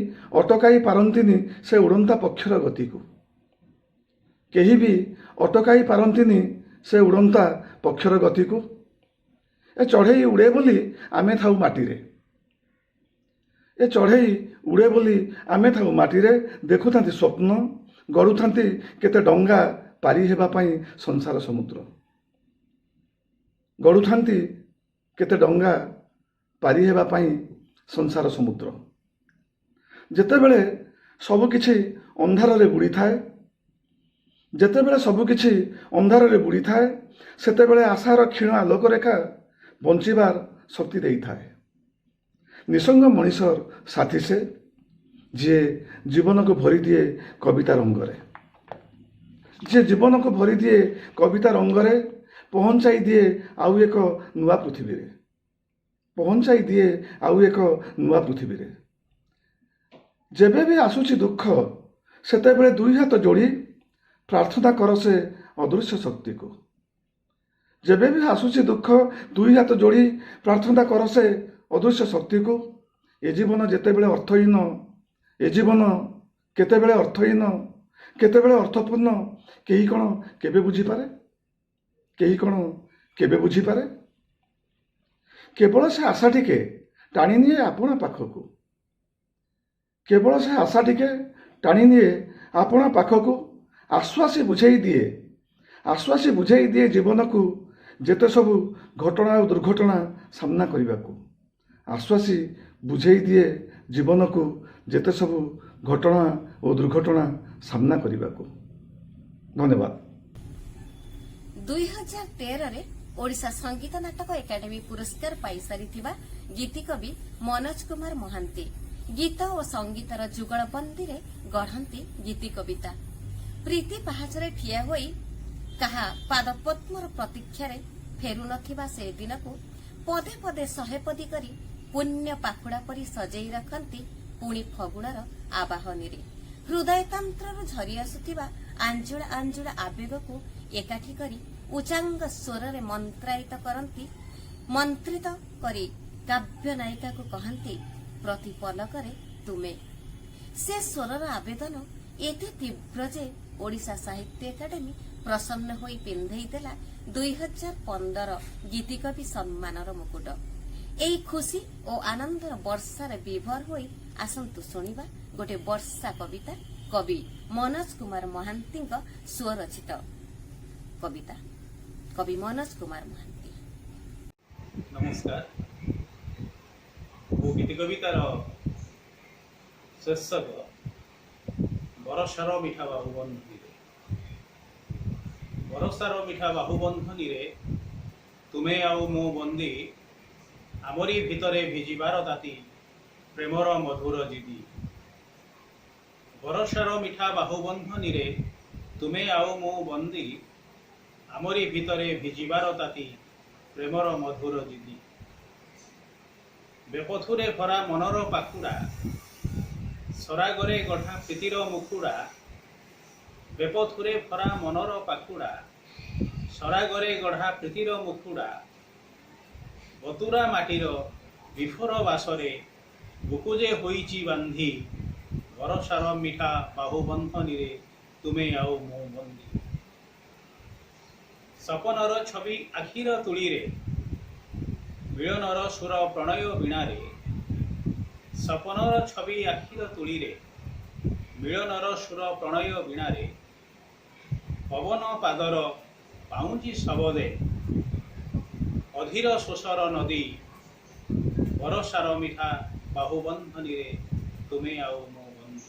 ଅଟକାଇ ପାରନ୍ତିନି ସେ ଉଡ଼ନ୍ତା ପକ୍ଷର ଗତିକୁ, କେହି ବି ଅଟକାଇ ପାରନ୍ତିନି ସେ ଉଡ଼ନ୍ତା ପକ୍ଷର ଗତିକୁ। ଏ ଚଢ଼େଇ ଉଡ଼େ ବୋଲି ଆମେ ଥାଉ ମାଟିରେ, ଏ ଚଢ଼େଇ ଉଡ଼େ ବୋଲି ଆମେ ଥାଉ ମାଟିରେ, ଦେଖୁଥାନ୍ତି ସ୍ୱପ୍ନ, ଗଢ଼ୁଥାନ୍ତି କେତେ ଡଙ୍ଗା ପାରି ହେବା ପାଇଁ ସଂସାର ସମୁଦ୍ର, ଗଢ଼ୁଥାନ୍ତି କେତେ ଡଙ୍ଗା ପାରି ହେବା ପାଇଁ ସଂସାର ସମୁଦ୍ର। ଯେତେବେଳେ ସବୁକିଛି ଅନ୍ଧାରରେ ବୁଡ଼ିଥାଏ, ଯେତେବେଳେ ସବୁକିଛି ଅନ୍ଧାରରେ ବୁଡ଼ିଥାଏ, ସେତେବେଳେ ଆଶାର କ୍ଷୀଣ ଆଲୋକରେଖା ବଞ୍ଚିବାର ଶକ୍ତି ଦେଇଥାଏ। ନିସଙ୍ଗ ମଣିଷର ସାଥୀ ସେ, ଯିଏ ଜୀବନକୁ ଭରିଦିଏ କବିତା ରଙ୍ଗରେ, ଯିଏ ଜୀବନକୁ ଭରିଦିଏ କବିତା ରଙ୍ଗରେ, ପହଞ୍ଚାଇ ଦିଏ ଆଉ ଏକ ନୂଆ ପୃଥିବୀରେ, ପହଞ୍ଚାଇ ଦିଏ ଆଉ ଏକ ନୂଆ ପୃଥିବୀରେ। ଯେବେ ବି ଆସୁଛି ଦୁଃଖ, ସେତେବେଳେ 2 ହାତ ଯୋଡ଼ି ପ୍ରାର୍ଥନା କର ସେ ଅଦୃଶ୍ୟ ଶକ୍ତିକୁ। ଯେବେ ବି ଆସୁଛି ଦୁଃଖ, 2 ହାତ ଯୋଡ଼ି ପ୍ରାର୍ଥନା କର ସେ ଅଦୃଶ୍ୟ ଶକ୍ତିକୁ। ଏ ଜୀବନ ଯେତେବେଳେ ଅର୍ଥହୀନ, ଏ ଜୀବନ କେତେବେଳେ ଅର୍ଥହୀନ, କେତେବେଳେ ଅର୍ଥପୂର୍ଣ୍ଣ, କେହି କ'ଣ କେବେ ବୁଝିପାରେ? କେହି କ'ଣ କେବେ ବୁଝିପାରେ? କେବଳ ସେ ଆଶା ଟିକେ ଟାଣି ନିଏ ଆପଣା ପାଖକୁ, କେବଳ ସେ ଆଶା ଟିକେ ଟାଣି ନିଏ ଆପଣା ପାଖକୁ। ଆଶ୍ୱାସୀ ବୁଝେଇ ଦିଏ, ଆଶ୍ୱାସୀ ବୁଝେଇ ଦିଏ ଜୀବନକୁ ଯେତେ ସବୁ ଘଟଣା ଓ ଦୁର୍ଘଟଣା ସାମ୍ନା କରିବାକୁ। ଆଶ୍ୱାସୀ ବୁଝେଇ ଦିଏ ଜୀବନକୁ ଯେତେ ସବୁ ଘଟଣା ଓ ଦୁର୍ଘଟଣା ସାମ୍ନା କରିବାକୁ। ଧନ୍ୟବାଦ। 2013ରେ ଓଡ଼ିଶା ସଙ୍ଗୀତ ନାଟକ ଏକାଡେମୀ ପୁରସ୍କାର ପାଇସାରିଥିବା ଗୀତିକବି ମନୋଜ କୁମାର ମହାନ୍ତି ଗୀତ ଓ ସଙ୍ଗୀତର ଯୁଗଳବନ୍ଦୀରେ ଗଢ଼ନ୍ତି ଗୀତି କବିତା। ପ୍ରୀତି ପାହାଚରେ ଠିଆ ହୋଇ କାହା ପାଦପଦ୍ମର ପ୍ରତୀକ୍ଷାରେ ଫେରୁନଥିବା ସେ ଦିନକୁ ପଦେ ପଦେ 100 ପଦୀ କରି ପୁଣ୍ୟ ପାଖୁଡ଼ା ପରି ସଜେଇ ରଖନ୍ତି ପୁଣି ଫଗୁଣର ଆବାହନୀରେ। ହୃଦୟତନ୍ତ୍ରରୁ ଝରି ଆସୁଥିବା ଆଞ୍ଜୁଳା ଆଞ୍ଜୁଳା ଆବେଗକୁ ଏକାଠି କରି ଉଚ୍ଚାଙ୍ଗ ସ୍ୱରରେ ମନ୍ତ୍ରାୟିତ କରନ୍ତି, ମନ୍ତ୍ରିତ କରି କାବ୍ୟ ନାୟିକାକୁ କହନ୍ତି ପ୍ରତି ପଲକରେ ତୁମେ। ସେ ସ୍ୱରର ଆବେଦନ ଏତେ ତୀବ୍ର ଯେ ଓଡ଼ିଶା ସାହିତ୍ୟ ଏକାଡେମୀ ପ୍ରସନ୍ନ ହୋଇ ପିନ୍ଧେଇ ଦେଲା 2015 ଗୀତିକବି ସମ୍ମାନର ମୁକୁଟ। ଏହି ଖୁସି ଓ ଆନନ୍ଦର ବର୍ଷାରେ ବିଭୋର ହୋଇ ଆସନ୍ତୁ ଶୁଣିବା ଗୋଟେ ବର୍ଷା କବିତା କବି ମନୋଜ କୁମାର ମହାନ୍ତିଙ୍କ ସ୍ୱରଚିତ କବିତା। କବି ମନୋଜ କୁମାର ମହାନ୍ତି। ନମସ୍କାର। ମୁଁ ଗୀତି କବିତାର ଶୀର୍ଷକ ବରଷାର ମିଠା ବାହୁବନ୍ଧନୀରେ। ବରଷାର ମିଠା ବାହୁବନ୍ଧନୀରେ ତୁମେ ଆଉ ମୁଁ ବନ୍ଦୀ, ଆମରି ଭିତରେ ଭିଜିବାର ତାତି, ପ୍ରେମର ମଧୁର ଜିଦି। ବରଷାର ମିଠା ବାହୁବନ୍ଧନୀରେ ତୁମେ ଆଉ ମୁଁ ବନ୍ଦୀ, ଆମରି ଭିତରେ ଭିଜିବାର ତାତି, ପ୍ରେମର ମଧୁର ଜିଦି। ବେପଥୁରେ ଭରା ମନର ପାଖୁଡ଼ା, ସରାଗରେ ଗଢ଼ା ପ୍ରୀତିର ମୁଖୁଡ଼ା। ବେପଥୁରେ ଭରା ମନର ପାଖୁଡ଼ା, ସରାଗରେ ଗଢ଼ା ପ୍ରୀତିର ମୁଖୁଡ଼ା। ବତୁରା ମାଟିର ବିଫୋର ବାସରେ ବୁକୁ ଯେ ହୋଇଛି ବାନ୍ଧି, ବରଷାର ମିଠା ବାହୁବନ୍ଧନୀରେ ତୁମେ ଆଉ ମୁଁ ବନ୍ଦୀ। ସପନର ଛବି ଆଖିର ତୁଳିରେ, ମିଳନର ସୁର ପ୍ରଣୟ ବୀଣାରେ। ସପନର ଛବି ଆଖିର ତୁଳିରେ, ମିଳନର ସୁର ପ୍ରଣୟ ବୀଣାରେ। ପବନ ପାଦର ପାଉଁଜି ଶବଦେ, ଅଧୀର ଶୋଷର ନଦୀ। ବରଷାର ମିଠା ବାହୁବନ୍ଧନୀରେ ତୁମେ ଆଉ ମୁଁ ବନ୍ଦୀ,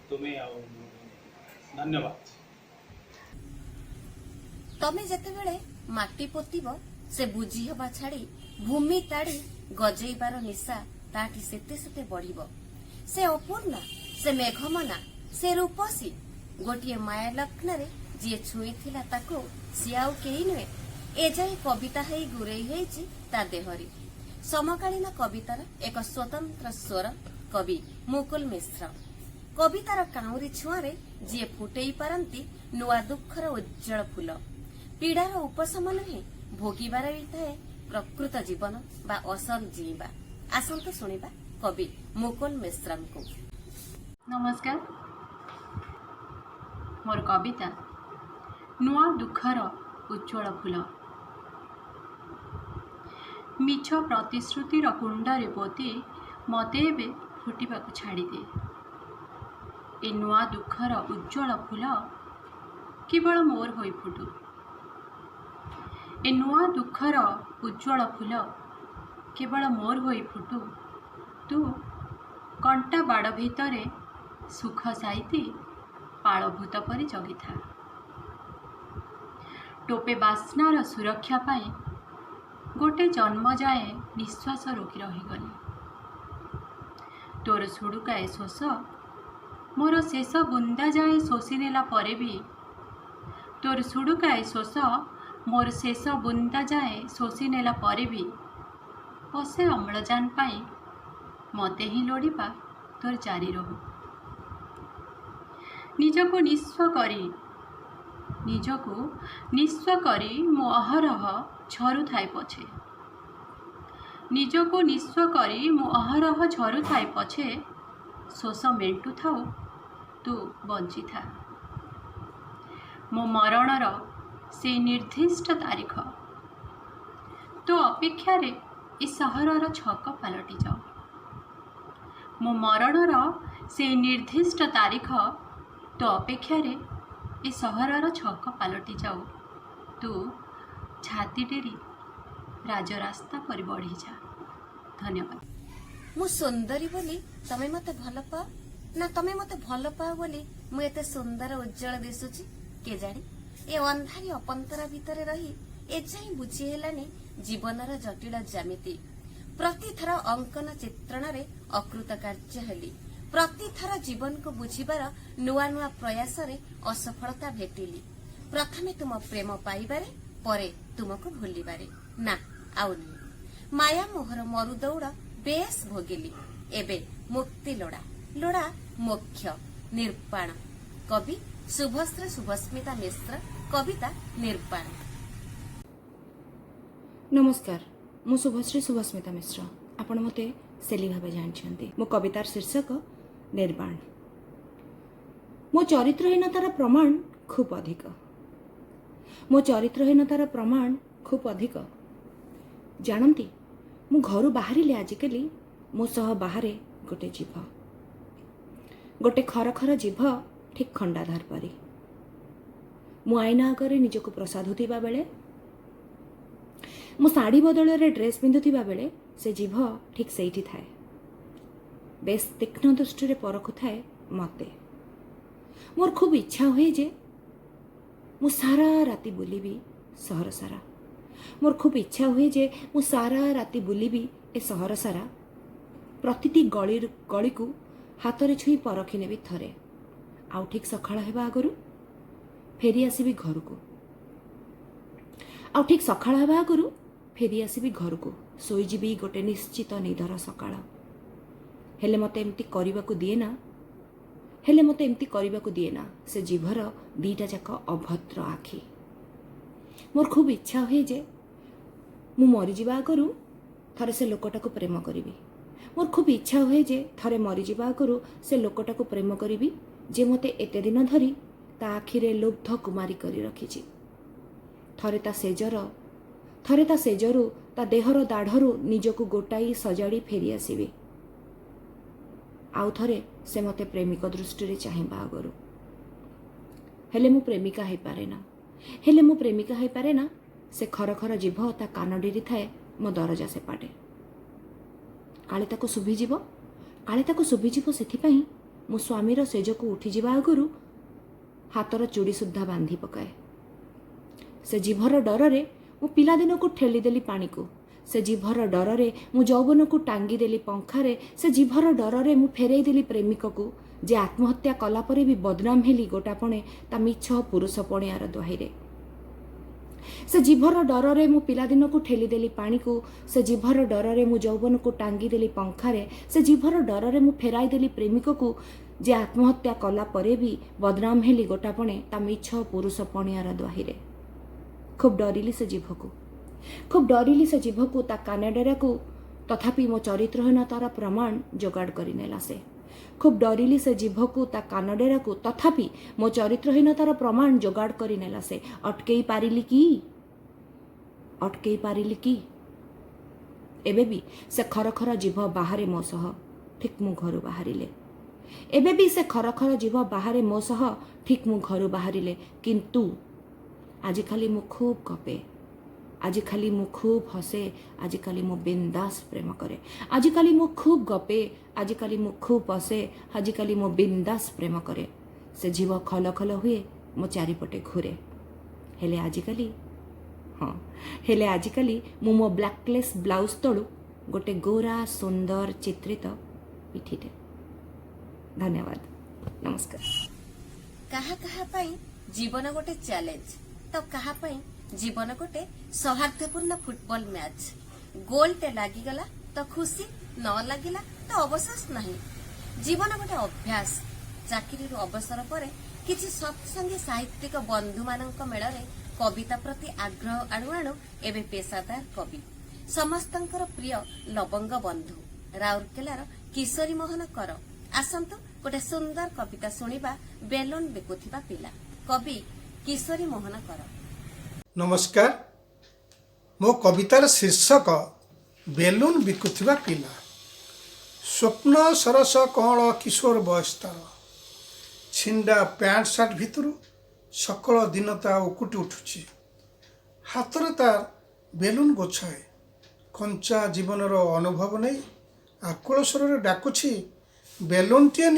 ତୁମେ ଆଉ ମୁଁ ବନ୍ଦୀ। ଧନ୍ୟବାଦ। ତମେ ଯେତେବେଳେ ମାଟି ପୋତିବ ସେ ବୁଝି ହେବା ଛାଡ଼ି ଭୂମି ତାଡ଼ି ଗଜେଇବାର ନିଶା ତାଠି ସେତେ ସେତେ ବଢ଼ିବ। ସେ ଅପୂର୍ଣ୍ଣା, ସେ ମେଘମନା, ସେ ରୂପସୀ। ଗୋଟିଏ ମାୟା ଲଗ୍ନରେ ଯିଏ ଛୁଇଁଥିଲା ତାକୁ ସିଏ ଆଉ କେହି ନୁହେଁ, ଏଯାଏ କବିତା ହେଇ ଗୁରେଇ ହେଇଛି ତା ଦେହରେ। ସମକାଳୀନ କବିତାର ଏକ ସ୍ୱତନ୍ତ୍ର ସ୍ୱର କବି ମୁକୁଲ ମିଶ୍ର। କବିତାର କାଉଁରୀ ଛୁଆଁରେ ଯିଏ ଫୁଟେଇ ପାରନ୍ତି ନୂଆ ଦୁଃଖର ଉଜ୍ଜଳ ଫୁଲ। ପୀଡ଼ାର ଉପଶମ ନୁହେଁ, ଭୋଗିବାର ବି ଥାଏ ପ୍ରକୃତ ଜୀବନ ବା ଅସଲ ଜୀଇବା। ଆସନ୍ତୁ ଶୁଣିବା କବି ମୁକୁଲ ମିଶ୍ରଙ୍କୁ। ନମସ୍କାର। ମୋର କବିତା ନୂଆ ଦୁଃଖର ଉଜ୍ଜଳ ଫୁଲ। ମିଛ ପ୍ରତିଶ୍ରୁତିର କୁଣ୍ଡରେ ପୋତି ମୋତେ ଏବେ ଫୁଟିବାକୁ ଛାଡ଼ିଦେ। ଏ ନୂଆ ଦୁଃଖର ଉଜ୍ଜଳ ଫୁଲ କେବଳ ମୋର ହୋଇ ଫୁଟୁ। ଏ ନୂଆ ଦୁଃଖର ଉଜ୍ଜଳ ଫୁଲ କେବଳ ମୋର ହୋଇ ଫୁଟୁ। ତୁ କଣ୍ଟା ବାଡ଼ ଭିତରେ ସୁଖ ସାଇତି ପାଳଭୂତ ପରି ଜଗିଥା। ଟୋପେ ବାସ୍ନାର ସୁରକ୍ଷା ପାଇଁ ଗୋଟେ ଜନ୍ମ ଯାଏ ନିଶ୍ୱାସ ରୋକି ରହିଗଲି। ତୋର ସୁଡ଼ୁକାଏ ଶୋଷ ମୋର ଶେଷ ବୁନ୍ଦା ଯାଏ ଶୋଷି ନେଲା ପରେ ବି, ତୋର ସୁଡ଼ୁକାଏ ଶୋଷ ମୋର ଶେଷ ବୁନ୍ଦା ଯାଏ ଶୋଷି ନେଲା ପରେ ବି, ପଶେ ଅମ୍ଳଜାନ ପାଇଁ ମୋତେ ହିଁ ଲୋଡ଼ିବା ତୋର ଜାରି ରହୁ। ନିଜକୁ ନିସ୍ୱ କରି ମୁଁ ଅହରହ ଝରୁଥାଏ ପଛେ। ନିଜକୁ ନିସ୍ୱ କରି ମୁଁ ଅହରହ ଝରୁଥାଏ ପଛେ। ଶୋଷ ମେଣ୍ଟୁଥାଉ ତୁ ବଞ୍ଚିଥା। ମୋ ମରଣର ସେଇ ନିର୍ଦ୍ଦିଷ୍ଟ ତାରିଖ ତୋ ଅପେକ୍ଷାରେ ଏ ସହରର ଛକ ପାଲଟି ଯାଉ। ମୋ ମରଣର ସେଇ ନିର୍ଦ୍ଦିଷ୍ଟ ତାରିଖ ତୋ ଅପେକ୍ଷାରେ ଏ ସହରର ଛକ ପାଲଟି ଯାଉ। ତୁ ଛାତି ଡେରି ରାଜରାସ୍ତା ପରି ବଢ଼ିଯା। ଧନ୍ୟବାଦ। ମୁଁ ସୁନ୍ଦରୀ ବୋଲି ତମେ ମତେ ଭଲ ପାଅ ନା ତମେ ମତେ ଭଲ ପାଅ ବୋଲି ମୁଁ ଏତେ ସୁନ୍ଦର ଉଜ୍ଜଳ ଦିଶୁଛି କେଜାଣି? ଏ ଅନ୍ଧାରୀ ଅପନ୍ତରା ଭିତରେ ରହି ଏଯାଏଁ ବୁଝି ହେଲାନି ଜୀବନର ଜଟିଳ ଜ୍ୟାମିତି। ପ୍ରତିଥର ଅଙ୍କନ ଚିତ୍ରଣରେ ଅକୃତ କାର୍ଯ୍ୟ ହେଲି। ପ୍ରତିଥର ଜୀବନକୁ ବୁଝିବାର ନୂଆ ନୂଆ ପ୍ରୟାସରେ ଅସଫଳତା ଭେଟିଲି। ପ୍ରଥମେ ତୁମ ପ୍ରେମ ପାଇବାରେ, ପରେ ତୁମକୁ ଭୁଲିବାରେ। ନା, ଆଉ ନୁହେଁ। ମାୟା ମୋହର ମରୁଦୌଡ଼ ବେଶ ଭୋଗିଲି। ଏବେ ମୁକ୍ତି ଲୋଡ଼ା, ଲୋଡ଼ା ମୋକ୍ଷ ନିର୍ବାଣ। କବି ଶୁଭଶ୍ରୀ ଶୁଭସ୍ମିତା ମିଶ୍ର। କବିତା ନିର୍ବାଣ। ନମସ୍କାର, ମୁଁ ଶୁଭଶ୍ରୀ ଶୁଭସ୍ମିତା ମିଶ୍ର। ଆପଣ ମୋତେ ସେଲି ଭାବେ ଜାଣିଛନ୍ତି। ମୋ କବିତାର ଶୀର୍ଷକ ନିର୍ବାଣ। ମୋ ଚରିତ୍ରହୀନତାର ପ୍ରମାଣ ଖୁବ୍ ଅଧିକ। ମୋ ଚରିତ୍ରହୀନତାର ପ୍ରମାଣ ଖୁବ୍ ଅଧିକ। ଜାଣନ୍ତି, ମୁଁ ଘରୁ ବାହାରିଲେ ଆଜିକାଲି ମୋ ସହ ବାହାରେ ଗୋଟେ ଜିଭ, ଗୋଟେ ଖରଖର ଜିଭ, ଠିକ୍ ଖଣ୍ଡାଧାର ପରି। ମୁଁ ଆଇନା ଆଗରେ ନିଜକୁ ପ୍ରସାଧୁଥିବା ବେଳେ, ମୁଁ ଶାଢ଼ୀ ବଦଳରେ ଡ୍ରେସ୍ ପିନ୍ଧୁଥିବା ବେଳେ ସେ ଜିଭ ଠିକ୍ ସେଇଠି ଥାଏ, ବେଶ୍ ତୀକ୍ଷ୍ଣ ଦୃଷ୍ଟିରେ ପରଖୁଥାଏ ମୋତେ। ମୋର ଖୁବ୍ ଇଚ୍ଛା ହୁଏ ଯେ ମୁଁ ସାରା ରାତି ବୁଲିବି ସହର ସାରା। ମୋର ଖୁବ୍ ଇଚ୍ଛା ହୁଏ ଯେ ମୁଁ ସାରା ରାତି ବୁଲିବି ଏ ସହର ସାରା, ପ୍ରତିଟି ଗଳିକୁ ହାତରେ ଛୁଇଁ ପରଖି ନେବି ଥରେ, ଆଉ ଠିକ୍ ସକାଳ ହେବା ଆଗରୁ ଫେରି ଆସିବି ଘରକୁ। ଶୋଇଯିବି ଗୋଟେ ନିଶ୍ଚିତ ନିଦର ସକାଳ। ହେଲେ ମୋତେ ଏମିତି କରିବାକୁ ଦିଏ ନା ସେ ଜିଭର ଦିଟା ଯାକ ଅଭଦ୍ର ଆଖି। ମୋର ଖୁବ୍ ଇଚ୍ଛା ହୁଏ ଯେ ମୁଁ ମରିଯିବା ଆଗରୁ ଥରେ ସେ ଲୋକଟାକୁ ପ୍ରେମ କରିବି। ମୋର ଖୁବ୍ ଇଚ୍ଛା ହୁଏ ଯେ ଥରେ ମରିଯିବା ଆଗରୁ ସେ ଲୋକଟାକୁ ପ୍ରେମ କରିବି, ଯେ ମୋତେ ଏତେ ଦିନ ଧରି ତା ଆଖିରେ ଲୁବ୍ଧ କୁମାରୀ କରି ରଖିଛି। ଥରେ ତା ସେଜରୁ ତା ଦେହର ଦାଢ଼ରୁ ନିଜକୁ ଗୋଟାଇ ସଜାଡ଼ି ଫେରି ଆସିବି। ଆଉ ଥରେ ସେ ମୋତେ ପ୍ରେମିକ ଦୃଷ୍ଟିରେ ଚାହିଁବା ଆଗରୁ। ହେଲେ ମୁଁ ପ୍ରେମିକା ହେଇପାରେ ନା। ସେ ଖରଖର ଜିଭ ତା କାନ ଡେରିଥାଏ ମୋ ଦରଜା ସେପାଟେ। କାଳେ ତାକୁ ଶୁଭିଯିବ ସେଥିପାଇଁ ମୁଁ ସ୍ୱାମୀର ସେଜକୁ ଉଠିଯିବା ଆଗରୁ ହାତର ଚୁଡ଼ି ସୁଦ୍ଧା ବାନ୍ଧି ପକାଏ। ସେ ଜିଭର ଡରରେ ମୁଁ ପିଲାଦିନକୁ ଠେଲିଦେଲି ପାଣିକୁ। ସେ ଜିଭର ଡରରେ ମୁଁ ଯୌବନକୁ ଟାଙ୍ଗିଦେଲି ପଙ୍ଖାରେ। ସେ ଜିଭର ଡରରେ ମୁଁ ଫେରେଇ ଦେଲି ପ୍ରେମିକକୁ, ଯେ ଆତ୍ମହତ୍ୟା କଲା ପରେ ବି ବଦନାମ ହେଲି ଗୋଟାପଣେ ତା ମିଛ ପୁରୁଷ ପଣିଆର ଦ୍ୱାହିରେ। ସେ ଜିଭର ଡରରେ ମୁଁ ପିଲାଦିନକୁ ଠେଲିଦେଲି ପାଣିକୁ। ସେ ଜିଭର ଡରରେ ମୁଁ ଯୌବନକୁ ଟାଙ୍ଗିଦେଲି ପଙ୍ଖାରେ। ସେ ଜିଭର ଡରରେ ମୁଁ ଫେରାଇ ଦେଲି ପ୍ରେମିକକୁ, ଯେ ଆତ୍ମହତ୍ୟା କଲା ପରେ ବି ବଦନାମ ହେଲି ଗୋଟାପଣେ ତା ମିଛ ପୁରୁଷ ପଣିଆର ଦ୍ୱାହିରେ। ଖୁବ୍ ଡରିଲି ସେ ଜିଭକୁ, ତା କାନଡେରାକୁ, ତଥାପି ମୋ ଚରିତ୍ରହୀନତାର ପ୍ରମାଣ ଯୋଗାଡ଼ କରିନେଲା ସେ। ଖୁବ୍ ଡରିଲି ସେ ଜିଭକୁ, ତା କାନଡେରାକୁ, ତଥାପି ମୋ ଚରିତ୍ରହୀନତାର ପ୍ରମାଣ ଯୋଗାଡ଼ କରିନେଲା ସେ। ଅଟକେଇ ପାରିଲି କି? ଏବେ ବି ସେ ଖରଖର ଜିଭ ବାହାରେ ମୋ ସହ, ଠିକ୍ ମୁଁ ଘରୁ ବାହାରିଲେ। କିନ୍ତୁ ଆଜିକାଲି ମୁଁ ଖୁବ୍ ଗପେ, ଆଜିକାଲି ମୁଁ ଖୁବ୍ ହସେ, ଆଜିକାଲି ମୁଁ ବିନ୍ଦାସ ପ୍ରେମ କରେ। ଆଜିକାଲି ମୁଁ ଖୁବ୍ ଗପେ, ଆଜିକାଲି ମୁଁ ଖୁବ୍ ହସେ, ଆଜିକାଲି ମୁଁ ବିନ୍ଦାସ ପ୍ରେମ କରେ। ସେ ଜିଭ ଖଲ ଖଲ ହୁଏ, ମୋ ଚାରିପଟେ ଘୁରେ। ହେଲେ ଆଜିକାଲି ମୁଁ ମୋ ବ୍ଲାକ୍ଲେସ୍ ବ୍ଲାଉଜ ତଳୁ ଗୋଟେ ଗୋରା ସୁନ୍ଦର ଚିତ୍ରିତ ପିଠିଟେ। ଧନ୍ୟବାଦ, ନମସ୍କାର। କାହା ପାଇଁ ଜୀବନ ଗୋଟେ ଚ୍ୟାଲେଞ୍ଜ, ତ କାହା ପାଇଁ ଜୀବନ ଗୋଟେ ସୌହାର୍ଦ୍ଦ୍ୟପୂର୍ଣ୍ଣ ଫୁଟବଲ ମ୍ୟାଚ୍। ଗୋଲଟେ ଲାଗିଗଲା ତ ଖୁସି, ନ ଲାଗିଲା ତ ଅବଶୋଷ ନାହିଁ। ଜୀବନ ଗୋଟେ ଅଭ୍ୟାସ। ଚାକିରିରୁ ଅବସର ପରେ କିଛି ସତ୍ସଙ୍ଗୀ ସାହିତ୍ୟିକ ବନ୍ଧୁମାନଙ୍କ ମେଳରେ କବିତା ପ୍ରତି ଆଗ୍ରହ ଆଣୁ ଏବେ ପେସାଦାର କବି। ସମସ୍ତଙ୍କର ପ୍ରିୟ ଲବଙ୍ଗ ବନ୍ଧୁ ରାଉରକେଲାର କିଶୋରୀ ମୋହନ କର। ଆସନ୍ତୁ ଗୋଟେ ସୁନ୍ଦର କବିତା ଶୁଣିବା ବେଲୁନ ବିକୁଥିବା ପିଲା, କବି କିଶୋରୀ ମୋହନ କର। ନମସ୍କାର। ମୋ କବିତାର ଶୀର୍ଷକ ବେଲୁନ ବିକୁଥିବା ପିଲା। ସ୍ୱପ୍ନ ସରସ କଅଁଳ କିଶୋର ବୟସ ତାର, ଛିଣ୍ଡା ପ୍ୟାଣ୍ଟ ସାର୍ଟ ଭିତରୁ ସକଳ ଦିନତା ଉକୁଟି ଉଠୁଛି। ହାତରେ ତାର ବେଲୁନ ଗୋଛାଏ, କଞ୍ଚା ଜୀବନର ଅନୁଭବ ନେଇ ଆକୁଳ ସ୍ୱରରେ ଡାକୁଛି, ବେଲୁନଟିଏ